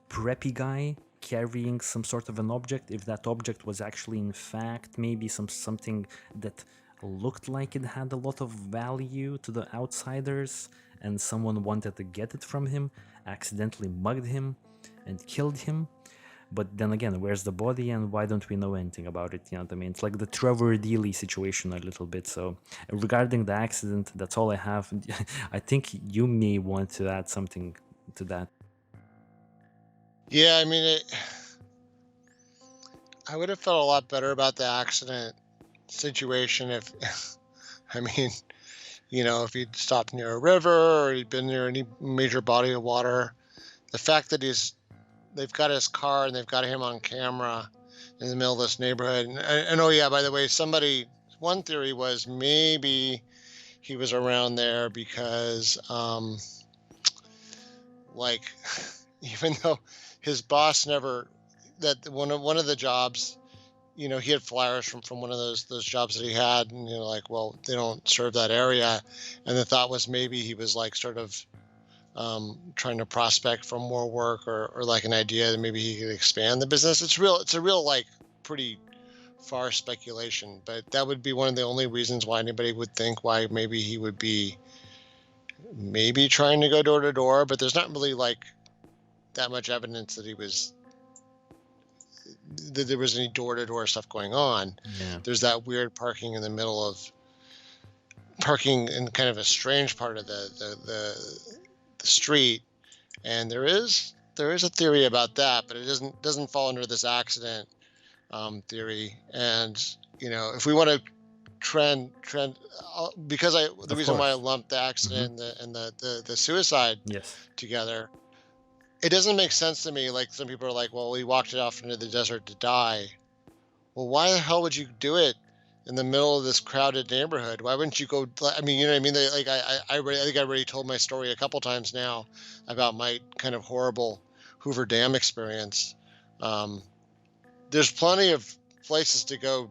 preppy guy carrying some sort of an object. If that object was actually in fact maybe something that looked like it had a lot of value to the outsiders, and someone wanted to get it from him, accidentally mugged him and killed him. But then again, where's the body, and why don't we know anything about it? You know what I mean? It's like the Trevor Dealey situation a little bit. So regarding the accident, that's all I have. I think you may want to add something to that. Yeah, I mean, I would have felt a lot better about the accident situation if, I mean, if he'd stopped near a river or he'd been near any major body of water. The fact that they've got his car and they've got him on camera in the middle of this neighborhood. And oh yeah, by the way, one theory was maybe he was around there because, even though his boss one of the jobs, he had flyers from one of those jobs that he had, and they don't serve that area, and the thought was maybe he was sort of trying to prospect for more work, or an idea that maybe he could expand the business. It's a real pretty far speculation, but that would be one of the only reasons why anybody would think why maybe he would be maybe trying to go door to door. But there's not really that much evidence that there was any door to door stuff going on. Yeah. There's that weird parking in kind of a strange part of the street, and there is a theory about that, but it doesn't fall under this accident theory. And if we want to trend because the reason why I lumped the accident and the suicide together, it doesn't make sense to me. Some people are like, well, he walked it off into the desert to die. Well, why the hell would you do it in the middle of this crowded neighborhood? Why wouldn't you go? I mean, you know what I mean? I think I already told my story a couple times now about my kind of horrible Hoover Dam experience. There's plenty of places to go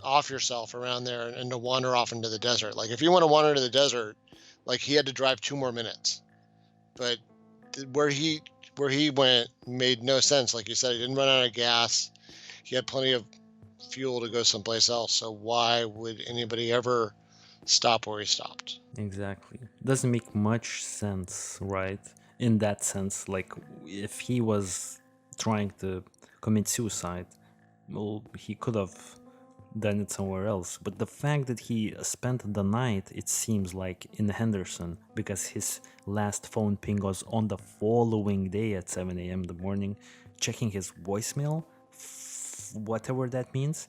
off yourself around there and to wander off into the desert. If you want to wander into the desert, he had to drive 2 more minutes. But where he went made no sense. Like you said, he didn't run out of gas. He had plenty of fuel to go someplace else. So why would anybody ever stop where he stopped. Exactly. Doesn't make much sense, right? In that sense, like if he was trying to commit suicide, well, he could have done it somewhere else. But the fact that he spent the night, it seems like in Henderson, because his last phone ping was on the following day at 7 a.m. in the morning, checking his voicemail, whatever that means,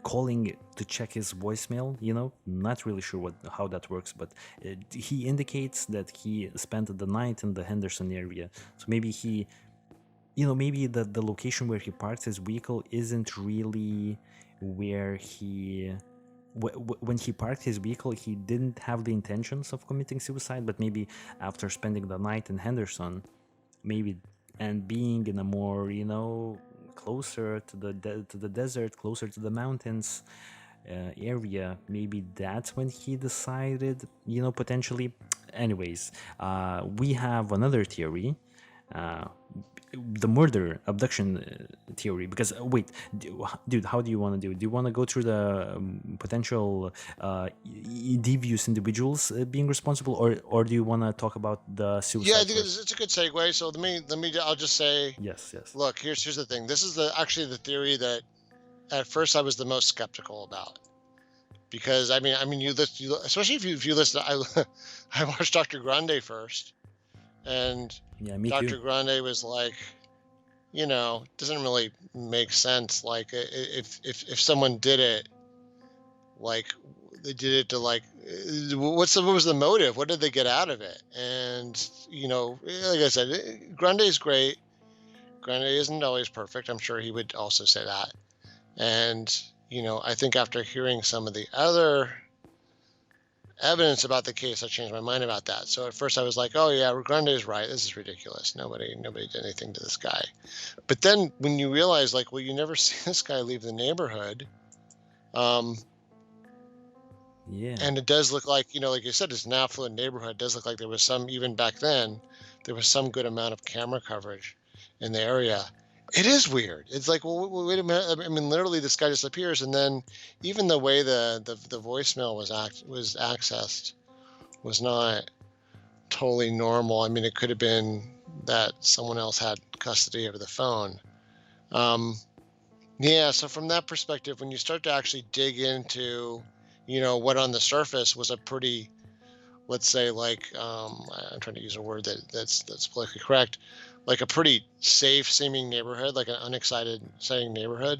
calling to check his voicemail, not really sure how that works, but he indicates that he spent the night in the Henderson area. So maybe maybe the location where he parks his vehicle isn't really where he when he parked his vehicle, he didn't have the intentions of committing suicide, but maybe after spending the night in Henderson, maybe, and being in a more closer to the desert, closer to the mountains area, maybe that's when he decided, potentially. Anyways, we have another theory, uh, the murder abduction theory, because wait, dude, how do you want to do you want to go through the potential devious individuals being responsible, or do you want to talk about the Yeah, I suicide think first? it's a good segue. So I'll just say, Yes, yes. look, here's the thing. This is actually the theory that at first I was the most skeptical about, because especially if you listen. I watched Dr. Grande first, and Yeah, me too. Dr. Grande was like, doesn't really make sense. Like if someone did it, like they did it to like, what was the motive? What did they get out of it? And like I said, Grande is great. Grande isn't always perfect. I'm sure he would also say that. And I think after hearing some of the other evidence about the case, I changed my mind about that. So at first I was like, oh yeah, Grande is right. This is ridiculous. Nobody did anything to this guy. But then when you realize, like, well, you never see this guy leave the neighborhood. Yeah. And it does look like, like you said, it's an affluent neighborhood. It does look like there was even back then, there was some good amount of camera coverage in the area. It is weird. It's like, well, wait a minute. I mean, literally, this guy disappears, and then even the way the voicemail was accessed was not totally normal. I mean, it could have been that someone else had custody of the phone. Yeah. So from that perspective, when you start to actually dig into, what on the surface was a pretty, let's say, like, I'm trying to use a word that's politically correct, like a pretty safe seeming neighborhood, like an exciting neighborhood.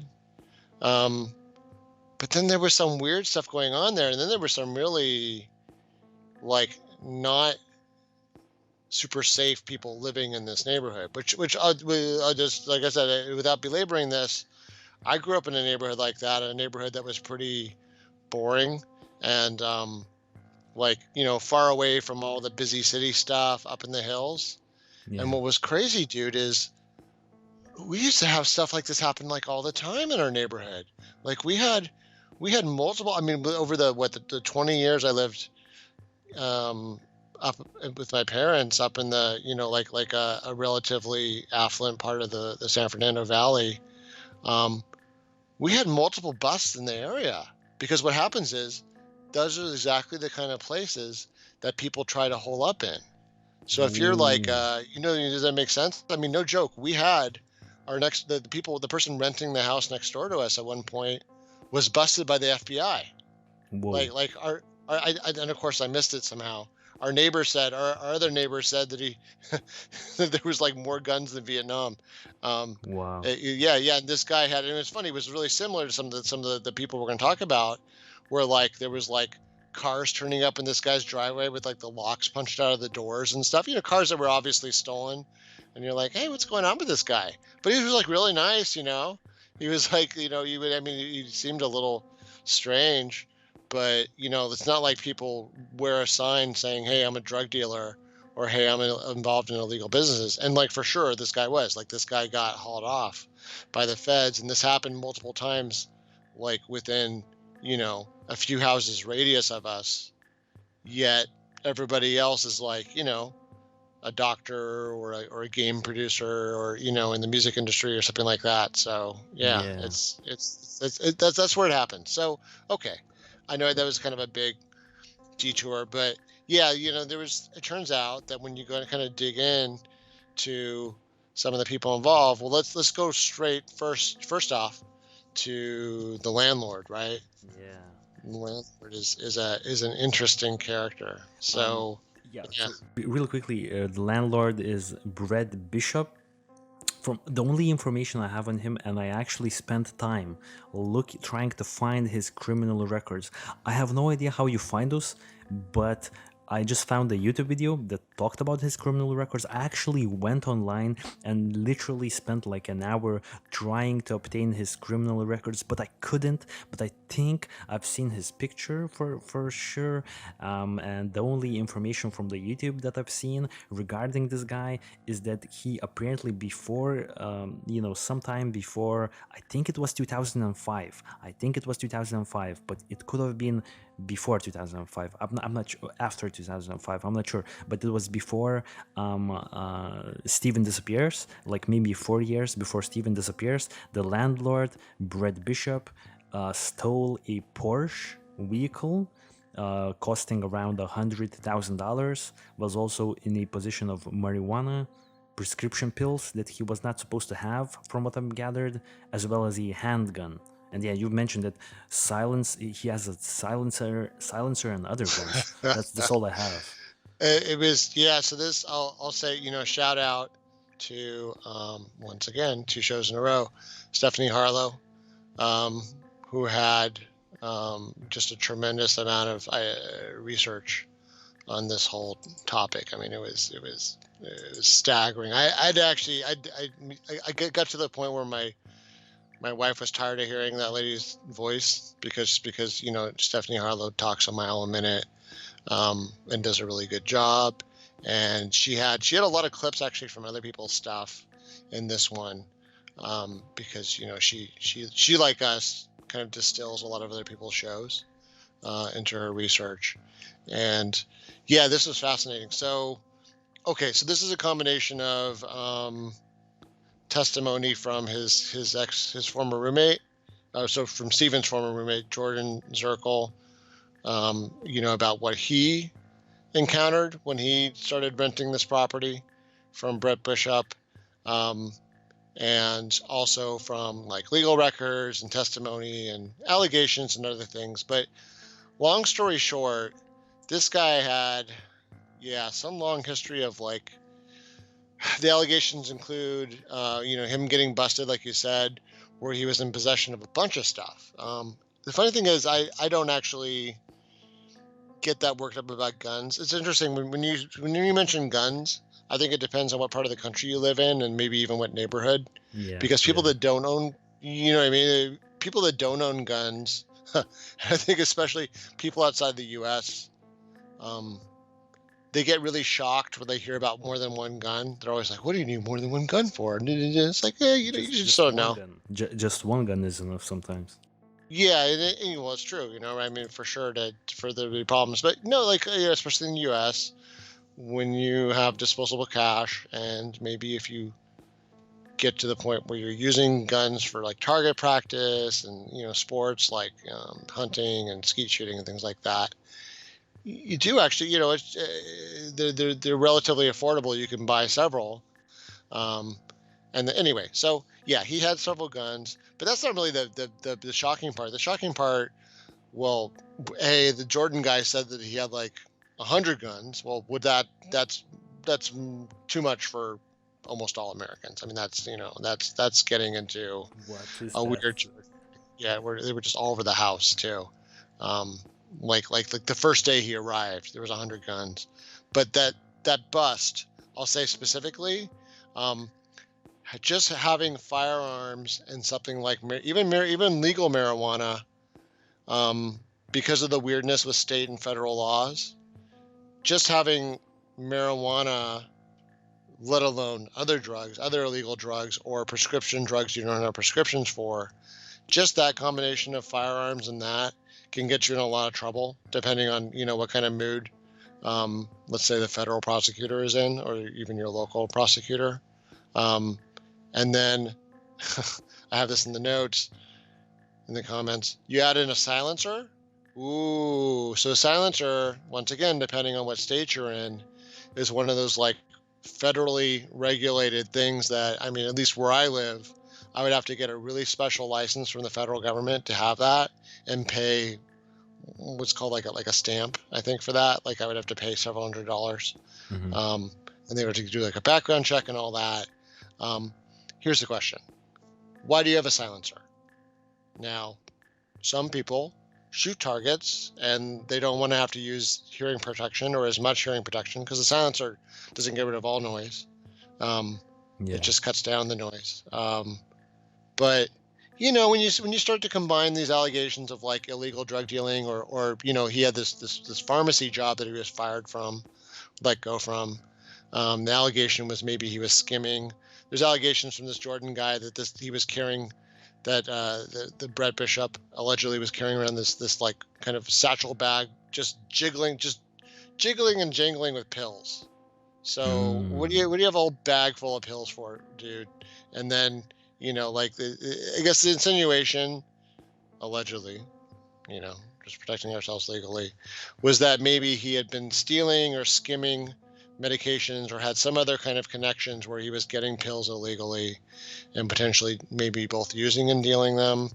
But then there was some weird stuff going on there, and then there was some really, like, not super safe people living in this neighborhood. Which I'll just, like I said, without belaboring this, I grew up in a neighborhood like that, a neighborhood that was pretty boring and like, far away from all the busy city stuff up in the hills. And Yeah. what was crazy, dude, is we used to have stuff like this happen like all the time in our neighborhood. Like we had multiple, I mean, over the 20 years I lived up with my parents up in the, like a relatively affluent part of the San Fernando Valley. We had multiple busts in the area, because what happens is those are exactly the kind of places that people try to hole up in. So if you're like, Ooh. does that make sense? I mean, no joke. We had the person renting the house next door to us at one point was busted by the FBI. Whoa. Like and of course I missed it somehow. Our other neighbor said that that there was like more guns than Vietnam. Wow. Yeah. And this guy and it was funny. It was really similar to some of the people we're going to talk about, where like there was like cars turning up in this guy's driveway with like the locks punched out of the doors and stuff. Cars that were obviously stolen, and you're like, hey, what's going on with this guy? But he was like really nice. He was like, he seemed a little strange. But it's not like people wear a sign saying, hey, I'm a drug dealer, or hey, I'm involved in illegal businesses. And like for sure this guy got hauled off by the feds, and this happened multiple times, like within a few houses radius of us. Yet everybody else is like, a doctor or a game producer, or in the music industry or something like that. So yeah, Yeah. that's where it happened. So okay. I know that was kind of a big detour, but yeah, it turns out that when you go and kind of dig in to some of the people involved, well, let's go straight first off to the landlord, right? Yeah. The landlord is an interesting character. Um, So yeah. yeah. So really quickly, the landlord is Brett Bishop. From the only information I have on him, and I actually spent time trying to find his criminal records. I have no idea how you find those, but I just found a YouTube video that talked about his criminal records. I actually went online and literally spent like an hour trying to obtain his criminal records, but I couldn't. But I think I've seen his picture for sure. And the only information from the YouTube that I've seen regarding this guy is that he apparently before, sometime before, I think it was 2005. I think it was 2005, but it could have been before 2005. I'm not sure, after 2005, I'm not sure, but it was before Steven disappears, like maybe 4 years before Steven disappears. The landlord, Brett Bishop, stole a Porsche vehicle costing around $100,000, was also in a possession of marijuana, prescription pills that he was not supposed to have, from what I've gathered, as well as a handgun. And yeah, you mentioned that he has a silencer, and other guns. That's all I have. It was, yeah. So this, I'll say, shout out to once again 2 shows in a row, Stephanie Harlow, who had just a tremendous amount of research on this whole topic. I mean, it was staggering. I got to the point where my wife was tired of hearing that lady's voice because Stephanie Harlow talks a mile a minute, and does a really good job. And she had a lot of clips actually from other people's stuff in this one, because she like us kind of distills a lot of other people's shows into her research. And yeah, this was fascinating. So okay, so this is a combination of testimony from his former roommate, so from Steven's former roommate Jordan Zirkle, about what he encountered when he started renting this property from Brett Bishop, and also from like legal records and testimony and allegations and other things. But long story short, this guy had some long history of like, the allegations include him getting busted, like you said, where he was in possession of a bunch of stuff. The funny thing is I don't actually get that worked up about guns. It's interesting when you mention guns, I think it depends on what part of the country you live in and maybe even what neighborhood. Yeah, because people that don't own, people that don't own guns, I think especially people outside the US, they get really shocked when they hear about more than one gun. They're always like, what do you need more than one gun for? And it's like, yeah, you just don't know. Just one gun is enough sometimes. Yeah, well, it's true, I mean, for sure, for there to be problems. But no, like, especially in the US, when you have disposable cash, and maybe if you get to the point where you're using guns for like target practice and, sports like hunting and skeet shooting and things like that, you do actually, it's, they're relatively affordable. You can buy several. Anyway, so yeah, he had several guns, but that's not really the shocking part. The shocking part, well, the Jordan guy said that he had like 100 guns. Well, that's too much for almost all Americans. I mean, that's getting into a weird, where they were just all over the house too. Like the first day he arrived, there was 100 guns, but that bust, I'll say specifically, just having firearms and something like even legal marijuana, because of the weirdness with state and federal laws, just having marijuana, let alone other drugs, other illegal drugs or prescription drugs you don't have prescriptions for, just that combination of firearms and that can get you in a lot of trouble, depending on, what kind of mood, let's say the federal prosecutor is in, or even your local prosecutor. And then I have this in the notes, in the comments, you add in a silencer. Ooh, so silencer, once again, depending on what state you're in, is one of those like federally regulated things that, I mean, at least where I live, I would have to get a really special license from the federal government to have that and pay what's called like a stamp, I think, for that. Like I would have to pay several $100s. Hmm. Um, and they would have to do like a background check and all that. Um, Here's the question. Why do you have a silencer? Now, some people shoot targets and they don't want to have to use hearing protection or as much hearing protection because the silencer doesn't get rid of all noise. It Yeah. just cuts down the noise. But when you start to combine these allegations of like illegal drug dealing or he had this pharmacy job that he was fired from, let go from. The allegation was maybe he was skimming. There's allegations from this Jordan guy that he was carrying that the Brett Bishop allegedly was carrying around this like kind of satchel bag, just jiggling and jangling with pills. So what do Mm. you have a whole bag full of pills for, dude? And then like I guess the insinuation, allegedly, just protecting ourselves legally, was that maybe he had been stealing or skimming medications or had some other kind of connections where he was getting pills illegally and potentially maybe both using and dealing them.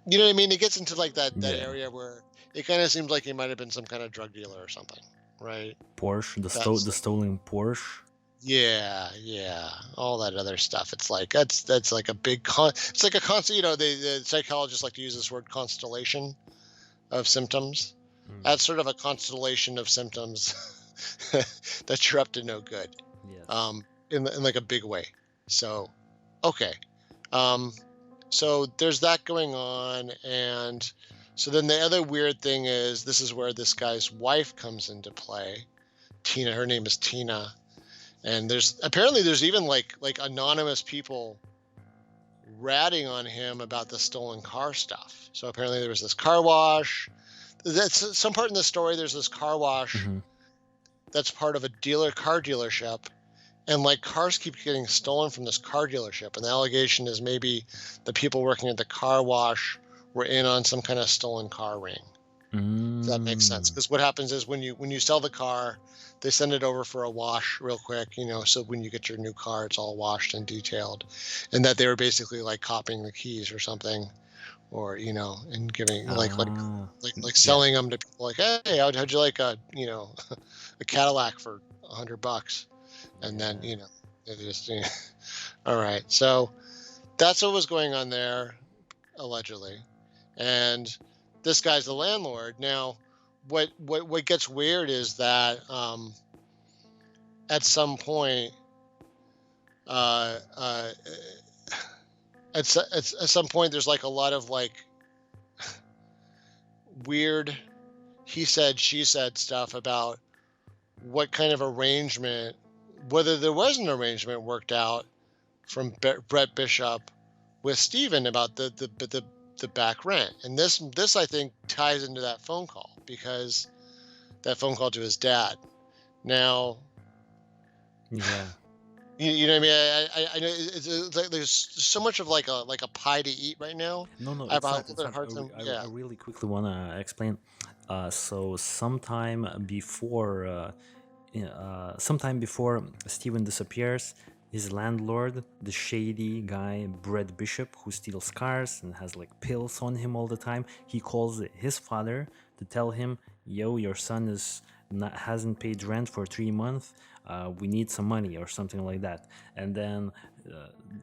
You know what I mean? It gets into like that Yeah. area where it kind of seems like he might have been some kind of drug dealer or something, right? Porsche, That's the stolen Porsche. yeah, all that other stuff. It's like that's like a big it's like a constant. The psychologists like to use this word constellation of symptoms. Mm. That's sort of a constellation of symptoms that you're up to no good, Yes. in like a big way. So, okay, um, so there's that going on, and so then the other weird thing is this is where this guy's wife comes into play. Tina, her name is Tina, and there's even like anonymous people ratting on him about the stolen car stuff. So apparently there was this car wash. That's some part in the story. There's this car wash Hmm. that's part of a car dealership, and like cars keep getting stolen from this car dealership. And the allegation is maybe the people working at the car wash were in on some kind of stolen car ring. If that makes sense. Mm. Because what happens is when you sell the car, they send it over for a wash real quick, so when you get your new car, it's all washed and detailed. And that they were basically like copying the keys or something, or and giving Ah. like Yeah. selling them to people like, hey, how'd you like a a Cadillac for $100? And then Yeah. it just all right. So that's what was going on there, allegedly. And this guy's the landlord. Now, what gets weird is that at some point, uh, uh, at some point, there's like a lot of like weird he said, she said stuff about what kind of arrangement, whether there was an arrangement worked out from Brett Bishop with Steven about the back rent. And this I think ties into that phone call, because that phone call to his dad. Now, Yeah. you know what I mean? I know it's like there's so much of like a pie to eat right now. No, no, I have it's a not. little It's bit of not. hard time. I Yeah. really quickly want to explain. So sometime before Steven disappears, his landlord, the shady guy Brett Bishop, who steals cars and has like pills on him all the time, he calls his father to tell him, "Yo, your son hasn't paid rent for 3 months. We need some money," or something like that. And then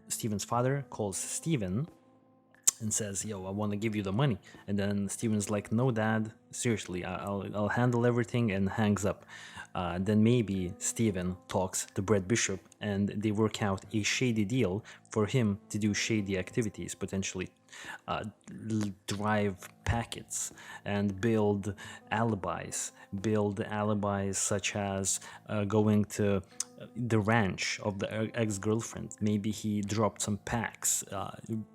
Steven's father calls Steven and says, "Yo, I want to give you the money." And then Steven's like, "No, Dad, seriously, I'll handle everything," and hangs up. Then maybe Steven talks to Brett Bishop and they work out a shady deal for him to do shady activities, potentially uh, drive packets and build alibis such as going to the ranch of the ex-girlfriend. Maybe he dropped some packs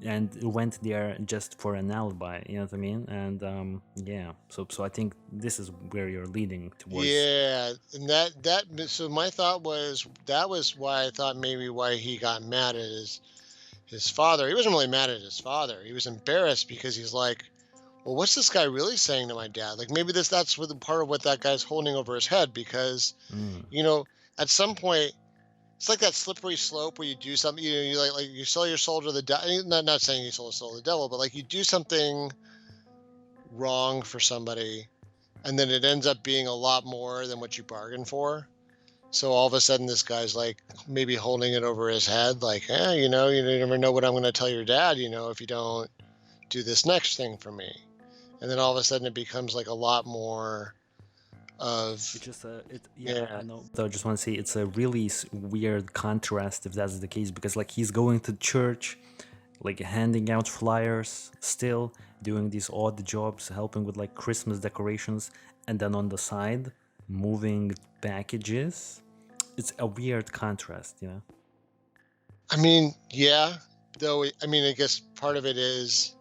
and went there just for an alibi, you know what I mean? And yeah, so I think this is where you're leading towards. Yeah, and that so my thought was that was why I thought maybe why he got mad at his father. He wasn't really mad at his father. He was embarrassed because he's like, well, what's this guy really saying to my dad? Like maybe that's what the part of what that guy's holding over his head because, Mm, you know, at some point it's like that slippery slope where you do something, you like you sell your soul to the devil. Not saying you sell your soul to the devil, but like you do something wrong for somebody, and then it ends up being a lot more than what you bargained for. So all of a sudden, this guy's like maybe holding it over his head, like, you never know what I'm going to tell your dad, if you don't do this next thing for me. And then all of a sudden, it becomes like a lot more it's of, just yeah, I yeah, know. So I just want to say it's a really weird contrast if that's the case, because like he's going to church, like handing out flyers, still doing these odd jobs, helping with like Christmas decorations, and then on the side, moving packages. It's a weird contrast, you know? I mean, yeah, though, I mean, I guess part of it is,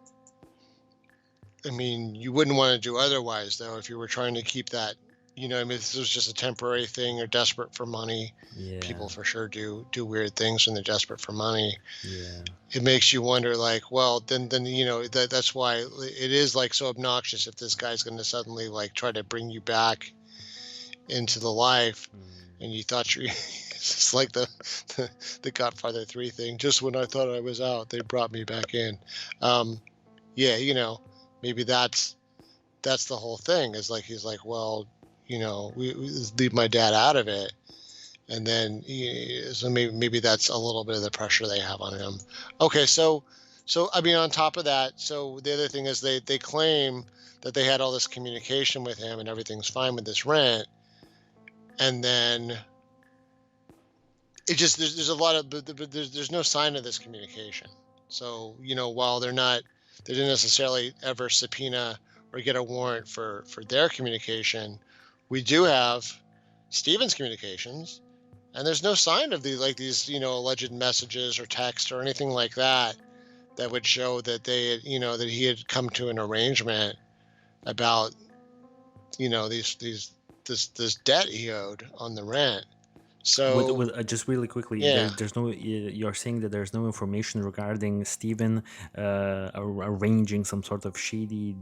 I mean, you wouldn't want to do otherwise, though, if you were trying to keep that. I mean, if this was just a temporary thing or desperate for money. Yeah, People for sure do weird things when they're desperate for money. yeah. It makes you wonder, like, well, then that's why it is like so obnoxious if this guy's going to suddenly like try to bring you back into the life, Mm. and you thought you. It's just like the Godfather 3 thing. Just when I thought I was out, they brought me back in. Um, yeah, maybe that's the whole thing. Is like he's like, well, we leave my dad out of it, and then so maybe that's a little bit of the pressure they have on him. Okay, so I mean, on top of that, so the other thing is they claim that they had all this communication with him and everything's fine with this rent, and then it just there's a lot of but there's no sign of this communication. So while they didn't necessarily ever subpoena or get a warrant for their communication, we do have Steven's communications, and there's no sign of these alleged messages or text or anything like that that would show that they had, that he had come to an arrangement about this debt he owed on the rent. So With just really quickly, yeah. there's no. You're saying that there's no information regarding Steven arranging some sort of shady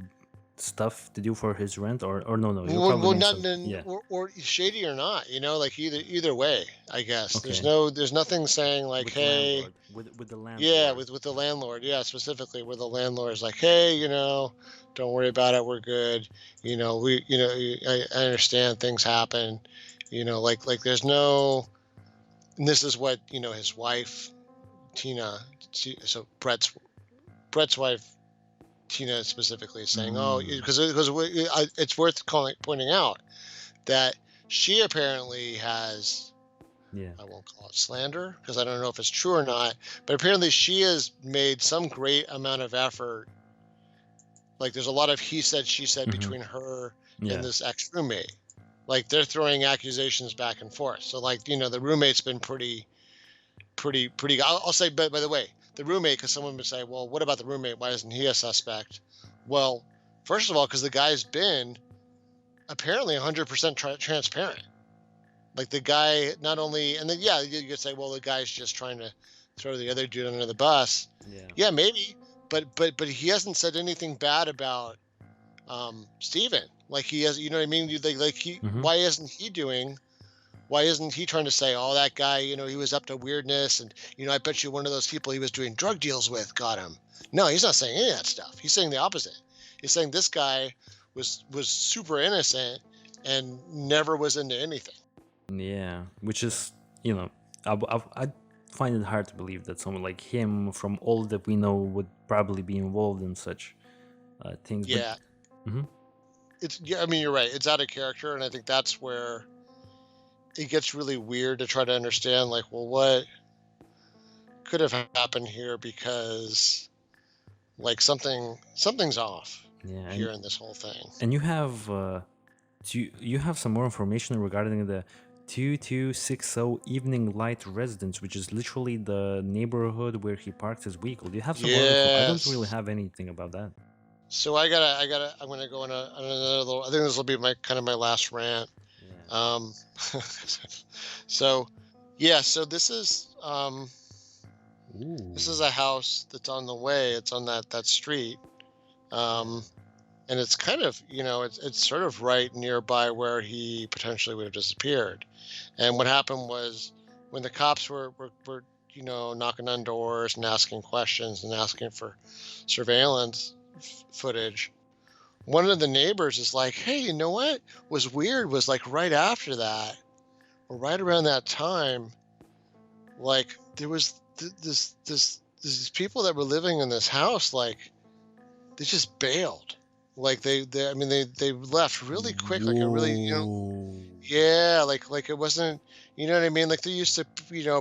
stuff to do for his rent, or no, you're Well, probably well, mean not some. Yeah. or shady or not, like either way, I guess. Okay. There's nothing saying like, With the hey, landlord, with the yeah, landlord. with the landlord, yeah, specifically where the landlord is like, hey, don't worry about it, we're good. We, I understand things happen. Like there's no, and this is what his wife Tina, so Brett's wife Tina specifically is saying, oh, Mm, because it's worth pointing out that she apparently has, yeah. I won't call it slander because I don't know if it's true or not, but apparently she has made some great amount of effort. Like there's a lot of he said, she said Hmm. between her and Yeah. this ex roommate. Like they're throwing accusations back and forth. So like, the roommate's been pretty. I'll say, but by the way, the roommate, because someone would say, well, what about the roommate? Why isn't he a suspect? Well, first of all, because the guy's been apparently 100% transparent. Like the guy not only, and then yeah, you could say, well, the guy's just trying to throw the other dude under the bus. Yeah. Yeah, maybe, but he hasn't said anything bad about Steven. Like he has, you know what I mean? Like he, Hmm. why isn't he trying to say, oh, that guy, he was up to weirdness, and I bet you one of those people he was doing drug deals with got him. No, he's not saying any of that stuff. He's saying the opposite. He's saying this guy was super innocent and never was into anything. Yeah. Which is, I find it hard to believe that someone like him, from all that we know, would probably be involved in such things. But Yeah, mhm. yeah. I mean, you're right. It's out of character, and I think that's where it gets really weird to try to understand. Like, well, what could have happened here? Because like something's off Yeah, here in this whole thing. and you have you have some more information regarding the 2260 Evening Light Residence, which is literally the neighborhood where he parked his vehicle. Do you have some more info? I don't really Yes. have anything about that. So I'm gonna go on another little. I think this will be my kind of my last rant. Yeah. Um, so, yeah. So Ooh. this is a house that's on the way. It's on that street. Um, and it's kind of, it's sort of right nearby where he potentially would have disappeared. And what happened was when the cops were knocking on doors and asking questions and asking for surveillance footage, one of the neighbors is like, "Hey, you know what was weird was like right after that, or right around that time, like there was these people that were living in this house, like they just bailed, like they I mean they left really quick, like it really, Whoa. yeah, like it wasn't, you know what I mean, like they used to,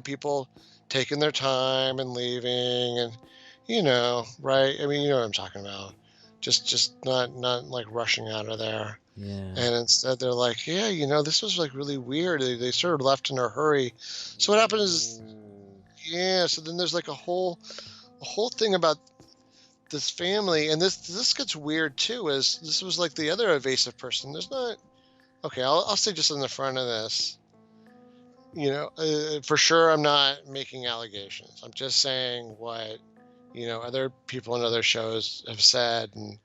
people taking their time and leaving, and right, I mean, you know what I'm talking about, just not like rushing out of there. Yeah. And instead they're like, yeah, this was like really weird. They sort of left in a hurry. So what happens is, yeah, so then there's like a whole thing about this family, and this gets weird too, is this was like the other evasive person. There's not, okay, I'll say just in the front of this, for sure I'm not making allegations. I'm just saying what, other people in other shows have said, and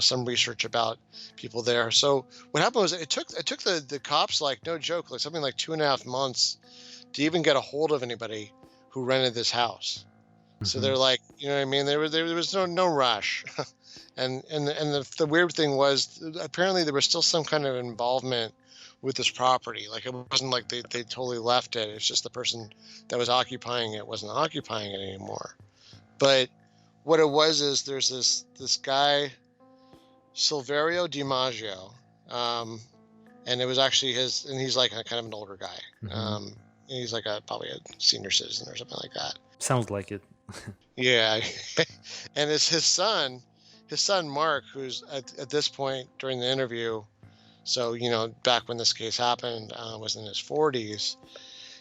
some research about people there. So what happened was it took the cops, like no joke, like something like 2.5 months to even get a hold of anybody who rented this house. So Mhm. they're like, you know what I mean? There was no rush. And the weird thing was, apparently there was still some kind of involvement with this property. Like it wasn't like they totally left it. It's just the person that was occupying it wasn't occupying it anymore. But what it was is there's this guy, Silverio DiMaggio, um, and it was actually his, and he's like a kind of an older guy. Mhm. He's like probably a senior citizen or something like that. Sounds like it. Yeah, and it's his son Mark, who's at this point during the interview. So back when this case happened, was in his 40s.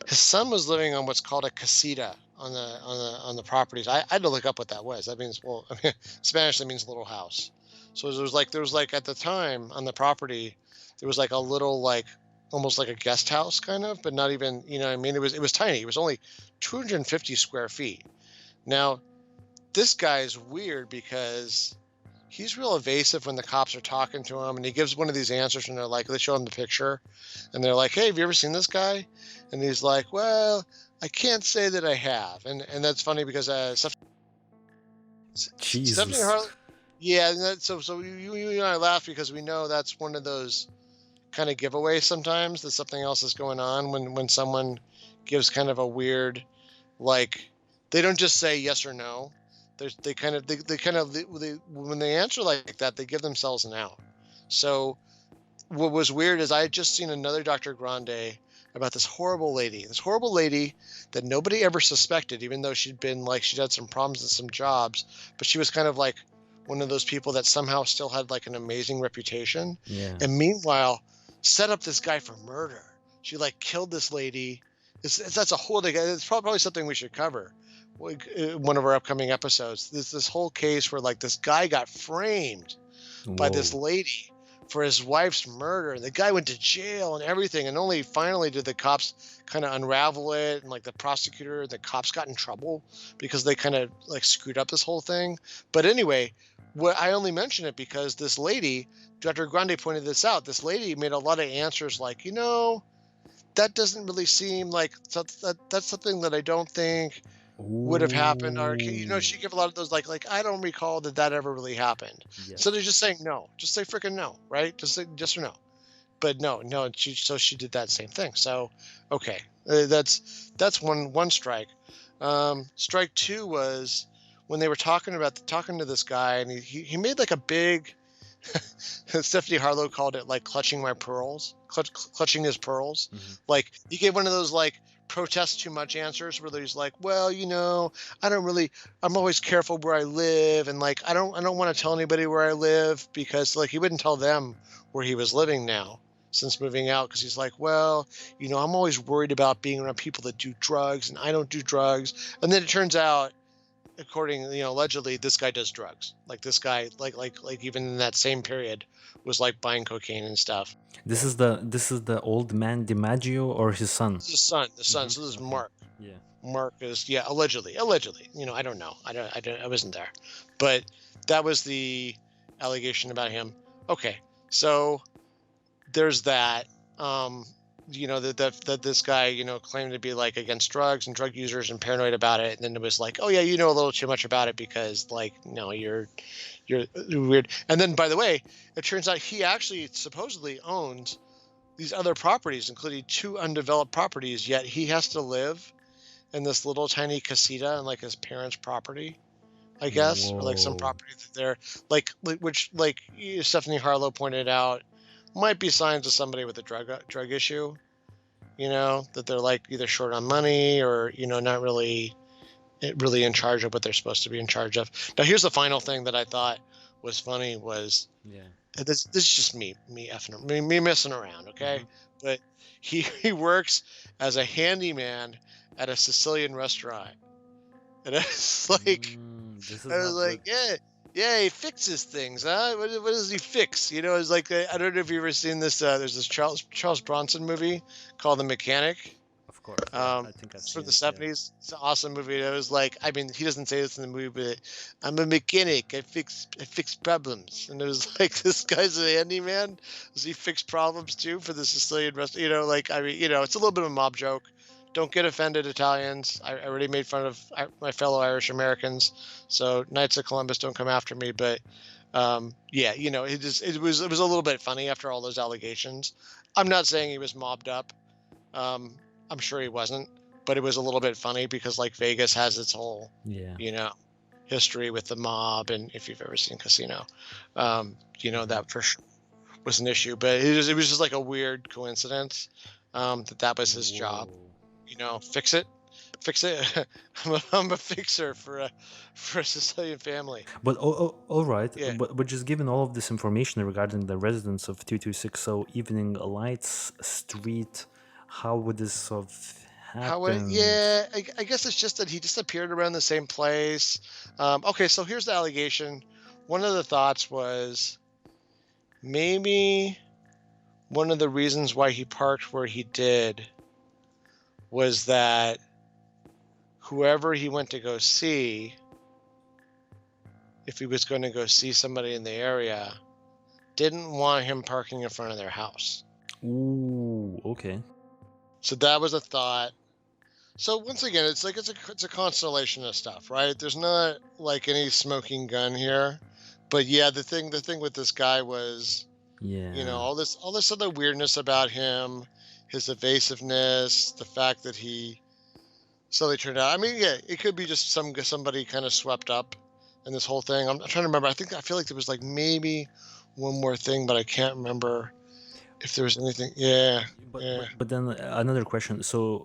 His son was living on what's called a casita on the properties. I had to look up what that was. That means, well, I mean, Spanish, that means little house. So there was like at the time on the property, there was like a little, like almost like a guest house kind of, but not even, what I mean, it was tiny. It was only 250 square feet. Now, this guy's weird because he's real evasive when the cops are talking to him, and he gives one of these answers, and they show him the picture, and they're like, "Hey, have you ever seen this guy?" And he's like, "Well, I can't say that I have." And that's funny because Stephanie Jesus. Harley, yeah, and so you and I laugh because we know that's one of those kind of giveaways sometimes that something else is going on when someone gives kind of a weird, like, they don't just say yes or no. They when they answer like that, they give themselves an out. So what was weird is I had just seen another Dr. Grande about this horrible lady that nobody ever suspected, even though she'd had some problems and some jobs, but she was kind of like one of those people that somehow still had like an amazing reputation. Yeah. And meanwhile, set up this guy for murder. She like killed this lady. That's a whole thing. It's probably something we should cover, one of our upcoming episodes. This whole case where like this guy got framed by this Whoa. lady for his wife's murder, and the guy went to jail and everything, and only finally did the cops kind of unravel it, and like the prosecutor and the cops got in trouble because they kind of like screwed up this whole thing. But anyway, what I only mention it because this lady, Dr. Grande, pointed this out. This lady made a lot of answers like, that doesn't really seem like that's something that I don't think would have happened, or Ooh. she gave a lot of those like I don't recall that ever really happened. So they're Yes. just saying no, just say freaking no, right? Just say yes or no. But no, and she did that same thing. So okay, that's one strike. Strike two was when they were talking to this guy, and he made like a big, Stephanie Harlow called it like clutching my pearls, clutching his pearls. Mhm. Like he gave one of those like protest too much answers where he's like, well, I don't really, I'm always careful where I live, and like I don't want to tell anybody where I live, because like he wouldn't tell them where he was living now since moving out, because he's like, well, I'm always worried about being around people that do drugs, and I don't do drugs. And then it turns out, according, allegedly, this guy does drugs. Like this guy, like even in that same period, was like buying cocaine and stuff. This is the old man DiMaggio or his son? This is the son. Hmm. So this is Okay. Mark. Yeah. Mark is, yeah, allegedly. I don't know. I wasn't there, but that was the allegation about him. Okay, so there's that. Um, that this guy, claimed to be like against drugs and drug users and paranoid about it, and then it was like, oh yeah, you know a little too much about it because like, no, you're weird. And then by the way, it turns out he actually supposedly owns these other properties, including 2 undeveloped properties, yet he has to live in this little tiny casita on like his parents' property, I guess, or like some Whoa. property that they're which Stephanie Harlow pointed out might be signs of somebody with a drug issue, that they're like either short on money or, not really in charge of what they're supposed to be in charge of. Now, here's the final thing that I thought was funny was, Yeah. and this is just me effing, me messing around, okay? Mhm. But he works as a handyman at a Sicilian restaurant, and it's like, This is I was not like, good. yeah, he fixes things, huh? What does he fix? It's like, I don't know if you've ever seen this. There's this Charles Bronson movie called The Mechanic. Of course, yeah. I think I've It's from seen the it. Yeah. 70s. It's an awesome movie. It was like, I mean, he doesn't say this in the movie, but I'm a mechanic. I fix problems. And it was like, this guy's a handyman. Does he fix problems too for the Sicilian restaurant? Like, I mean, it's a little bit of a mob joke. Don't get offended, Italians. I already made fun of my fellow Irish Americans, so Knights of Columbus, don't come after me. But yeah, it was a little bit funny after all those allegations. I'm not saying he was mobbed up. Um, I'm sure he wasn't, but it was a little bit funny because like Vegas has its whole, Yeah. history with the mob, and if you've ever seen Casino, Mhm. that for sure was an issue. But it was just like a weird coincidence, that was his job. Whoa. Fix it. I'm a fixer for a Sicilian family. But all right. Yeah. But just given all of this information regarding the residents of 2260 Evening Lights Street, how would this have How would happened? Yeah, I guess it's just that he disappeared around the same place. Okay, so here's the allegation. One of the thoughts was maybe one of the reasons why he parked where he did was that whoever he went to go see, if he was going to go see somebody in the area, didn't want him parking in front of their house. Ooh, okay. So that was a thought. So once again, it's like it's a constellation of stuff, right? There's not like any smoking gun here, but yeah, the thing with this guy was, Yeah. all this other weirdness about him, his evasiveness, the fact that he suddenly turned out. I mean, yeah, it could be just somebody kind of swept up in this whole thing. I'm trying to remember. I feel like there was like maybe one more thing, but I can't remember if there was anything. Yeah, But yeah. but but then another question. So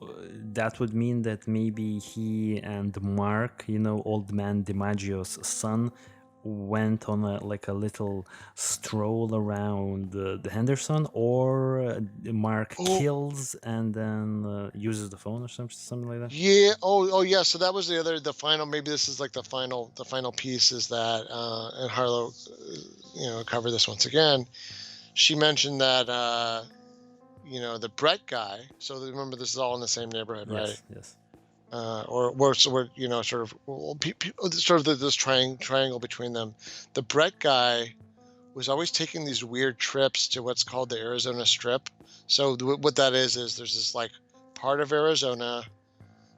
that would mean that maybe he and Mark, old man DiMaggio's son, went on like a little stroll around the Henderson, or Mark Oh, kills and then uses the phone or something like that. yeah. Oh, yeah. So that was the final. Maybe this is like the final piece is that, and Harlow, cover this once again. She mentioned that, the Brett guy. So remember, this is all in the same neighborhood, right? Yes, yes. Or we're sort of, well, sort of this triangle between them. The Brett guy was always taking these weird trips to what's called the Arizona Strip. So what that is there's this like part of Arizona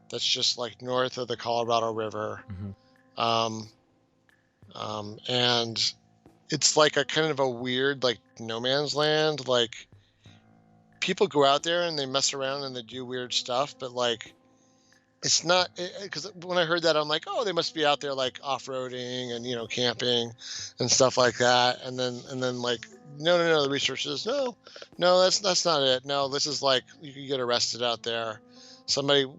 that's just like north of the Colorado River. Hmm. Um, and it's like a kind of a weird, like no man's land. Like people go out there and they mess around and they do weird stuff, but like it's not, because when I heard that, I'm like, oh, they must be out there like off-roading and camping and stuff like that. And then like, no, the research says no, that's not it. No, this is like you could get arrested out there.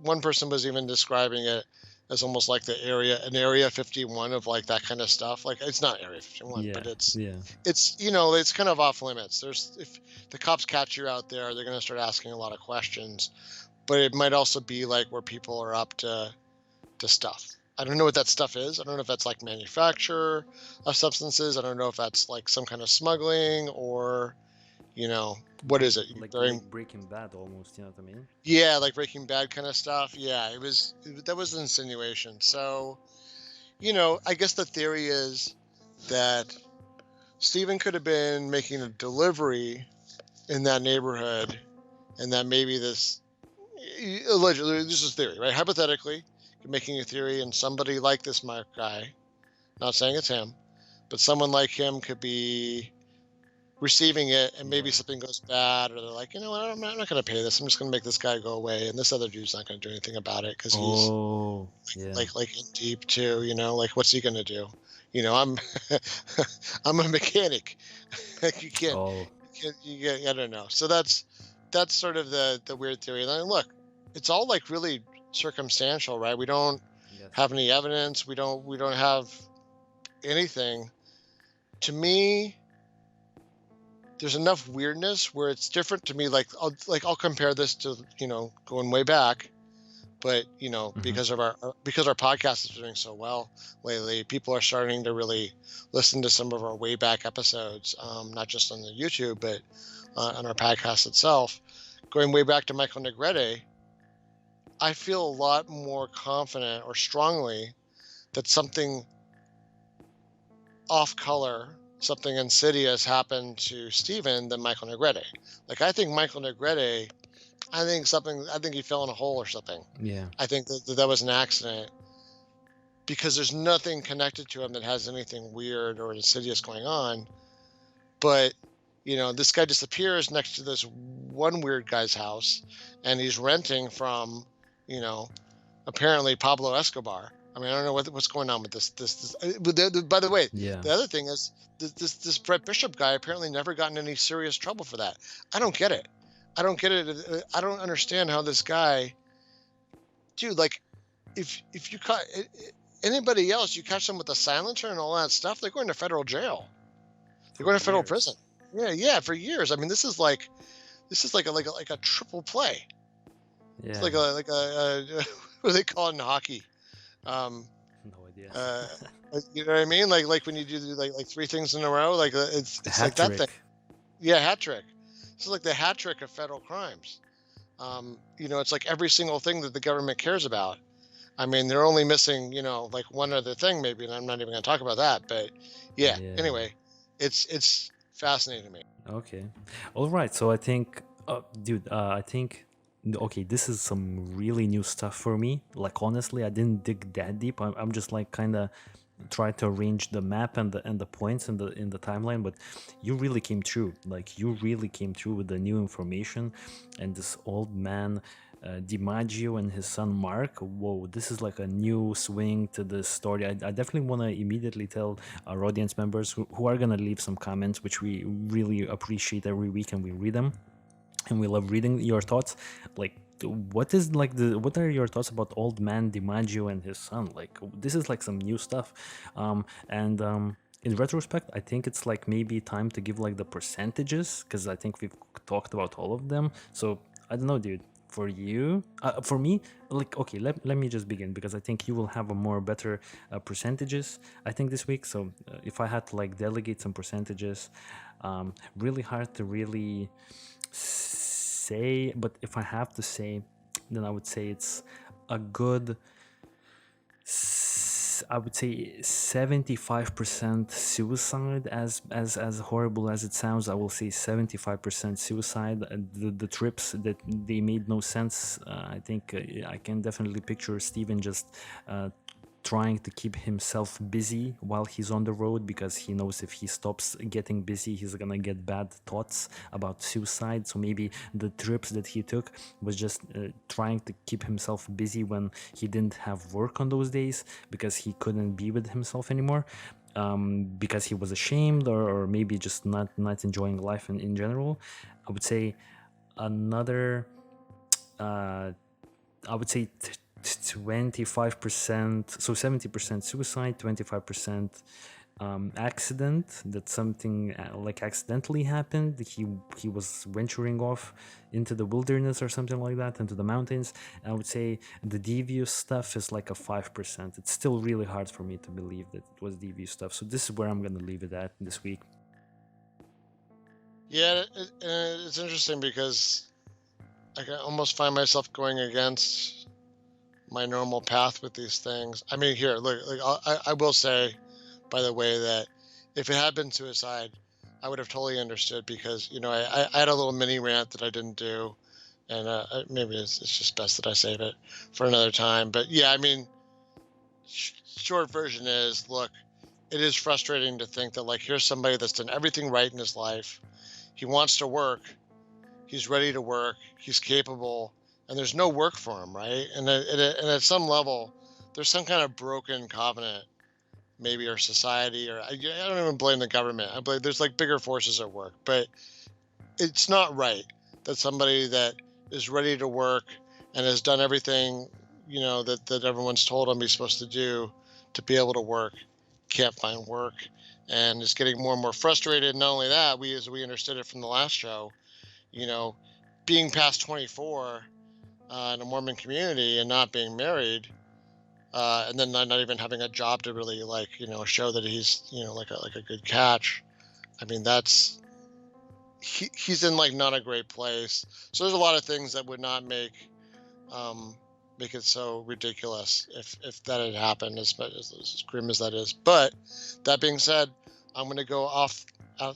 One person was even describing it as almost like an area 51 of like that kind of stuff. Like it's not area 51, Yeah, but it's yeah. it's it's kind of off limits. If the cops catch you out there, they're going to start asking a lot of questions, but it might also be like where people are up to stuff. I don't know what that stuff is. I don't know if that's like manufacture of substances. I don't know if that's like some kind of smuggling or, what Break is it? like Breaking Bad almost. You know what I mean? Yeah, like Breaking Bad kind of stuff. Yeah, that was an insinuation. So, I guess the theory is that Steven could have been making a delivery in that neighborhood, and that maybe this allegedly, this is theory, right? Hypothetically, you're making a theory, and somebody like this Mark guy, not saying it's him, but someone like him could be receiving it, and maybe Yeah. something goes bad, or they're like, you know what, I'm not going to pay this. I'm just going to make this guy go away, and this other dude's not going to do anything about it because he's Oh, yeah. like in deep too. Like what's he going to do? I'm I'm a mechanic. Like Oh, you get, I don't know. So that's sort of the weird theory. And then look, it's all like really circumstantial, right? We don't yes. have any evidence. We don't have anything. To me, there's enough weirdness where it's different to me. Like I'll compare this to going way back, but Hmm. because our podcast is doing so well lately, people are starting to really listen to some of our way back episodes, not just on the YouTube, but on our podcast itself. Going way back to Michael Negrete, I feel a lot more confident or strongly that something off color, something insidious happened to Steven than Michael Negrete. Like I think Michael Negrete, I think he fell in a hole or something. Yeah. I think that was an accident because there's nothing connected to him that has anything weird or insidious going on. But this guy disappears next to this one weird guy's house, and he's renting from, you know, apparently Pablo Escobar. I mean, I don't know what's going on with this. But by the way, Yeah. the other thing is this Brett Bishop guy apparently never got in any serious trouble for that. I don't get it. I don't get it. I don't understand how this guy, dude. Like, if you caught anybody else, you catch them with a silencer and all that stuff, they're going to federal jail. They're For going to federal prison. years. Yeah, yeah, for years. I mean, this is like a triple play. It's Yeah. like a what do they call it in hockey? Um, No idea. uh, you know what I mean? Like when you do like three things in a row, like it's like Hat that thing. trick. Yeah, hat trick. This is like the hat trick of federal crimes. It's like every single thing that the government cares about. I mean, they're only missing, like one other thing maybe, and I'm not even going to talk about that. But yeah, Yeah. anyway, it's fascinating to me. Okay. All right. So I think, dude, I think, okay, this is some really new stuff for me. Like, honestly, I didn't dig that deep. I'm just like kind of try to arrange the map and the points in the timeline. But you really came through. Like, you really came through with the new information, and this old man. DiMaggio and his son Mark. Whoa, this is like a new swing to the story. I definitely want to immediately tell our audience members who are going to leave some comments, which we really appreciate every week and we read them. And we love reading your thoughts. Like, what are your thoughts about old man DiMaggio and his son? Like, this is like some new stuff. And in retrospect, I think it's like maybe time to give like the percentages because I think we've talked about all of them. So I don't know, dude. For you, for me, like, okay, let me just begin because I think you will have a more better percentages, I think, this week. So if I had to like delegate some percentages, really hard to really say, but if I have to say, then I would say it's a good, I would say 75% suicide. As horrible as it sounds, I will say 75% suicide. The trips that they made no sense. I think I can definitely picture Steven just trying to keep himself busy while he's on the road because he knows if he stops getting busy, he's gonna get bad thoughts about suicide. So maybe the trips that he took was just trying to keep himself busy when he didn't have work on those days because he couldn't be with himself anymore. Because he was ashamed, or maybe just not enjoying life in general. I would say another uh, I would say 25%, so 70% suicide, 25% accident, that something like accidentally happened. He was venturing off into the wilderness or something like that, into the mountains. I would say the devious stuff is like a 5%. It's still really hard for me to believe that it was devious stuff. So this is where I'm gonna leave it at this week. Yeah, it's interesting because I can almost find myself going against my normal path with these things. I mean, here, look, I will say, by the way, that if it had been suicide, I would have totally understood because, I had a little mini rant that I didn't do. And maybe it's just best that I save it for another time. But yeah, I mean, short version is, look, it is frustrating to think that, like, here's somebody that's done everything right in his life. He wants to work. He's ready to work. He's capable, and there's no work for him, right? And at some level, there's some kind of broken covenant, maybe, or society, or I don't even blame the government. I blame there's like bigger forces at work, but it's not right that somebody that is ready to work and has done everything, that everyone's told him he's supposed to do to be able to work, can't find work, and is getting more and more frustrated. Not only that, as we understood it from the last show, you know, being past 24 in a Mormon community and not being married, and then not even having a job to really, like, show that he's, like a good catch. I mean, he's in, like, not a great place. So there's a lot of things that would not make it so ridiculous if that had happened, as grim as that is. But that being said, I'm going to go off the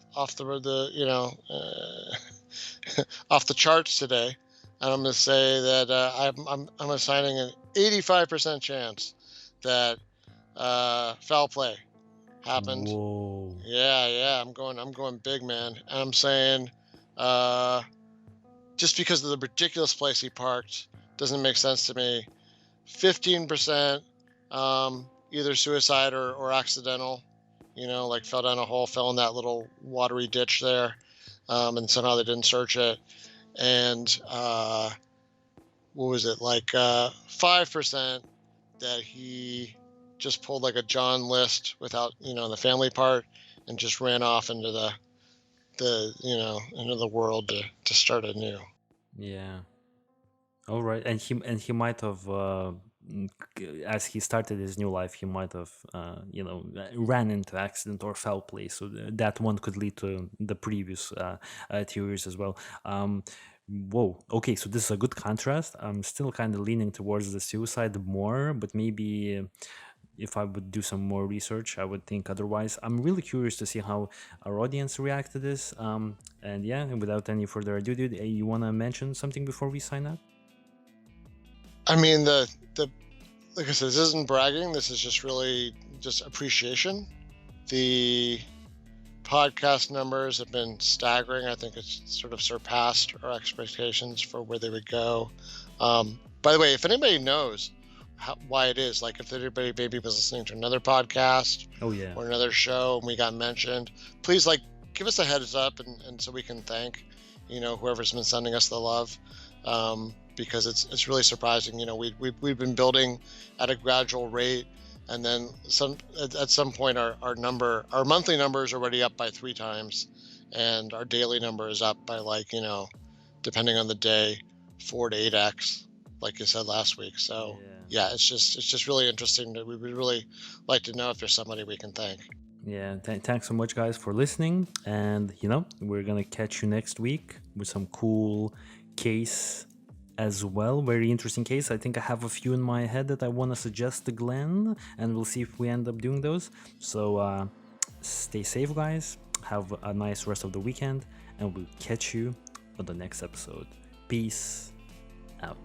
off the charts today, and I'm going to say that I'm assigning an 85% chance that foul play happened. Whoa. Yeah, I'm going big, man. And I'm saying, uh, just because of the ridiculous place he parked doesn't make sense to me. 15%, either suicide or accidental. Like, fell down a hole, fell in that little watery ditch there, and somehow they didn't search it. And what was it, like 5% that he just pulled like a John List without, the family part, and just ran off into into the world to start anew. Yeah. All right. And he might have as he started his new life, he might have ran into accident or foul play. So that one could lead to the previous theories as well. Whoa. Okay, so this is a good contrast. I'm still kind of leaning towards the suicide more, but maybe if I would do some more research, I would think otherwise. I'm really curious to see how our audience react to this. And yeah, without any further ado, dude, you want to mention something before we sign up? I mean, the like I said, this isn't bragging. This is just really just appreciation. The podcast numbers have been staggering. I think it's sort of surpassed our expectations for where they would go. By the way, if anybody knows why it is, like if anybody maybe was listening to another podcast or another show and we got mentioned, please, like, give us a heads up, and so we can thank whoever's been sending us the love, because it's really surprising. We've been building at a gradual rate, and then at some point our monthly number is already up by 3 times, and our daily number is up by, like, depending on the day, 4 to 8x, like you said last week. So yeah, it's just really interesting. That we would really like to know if there's somebody we can thank. Yeah, thanks so much, guys, for listening. And we're gonna catch you next week with some cool case as well. Very interesting case. I think I have a few in my head that I want to suggest to Glenn, and we'll see if we end up doing those. So stay safe, guys. Have a nice rest of the weekend, and we'll catch you on the next episode. Peace out.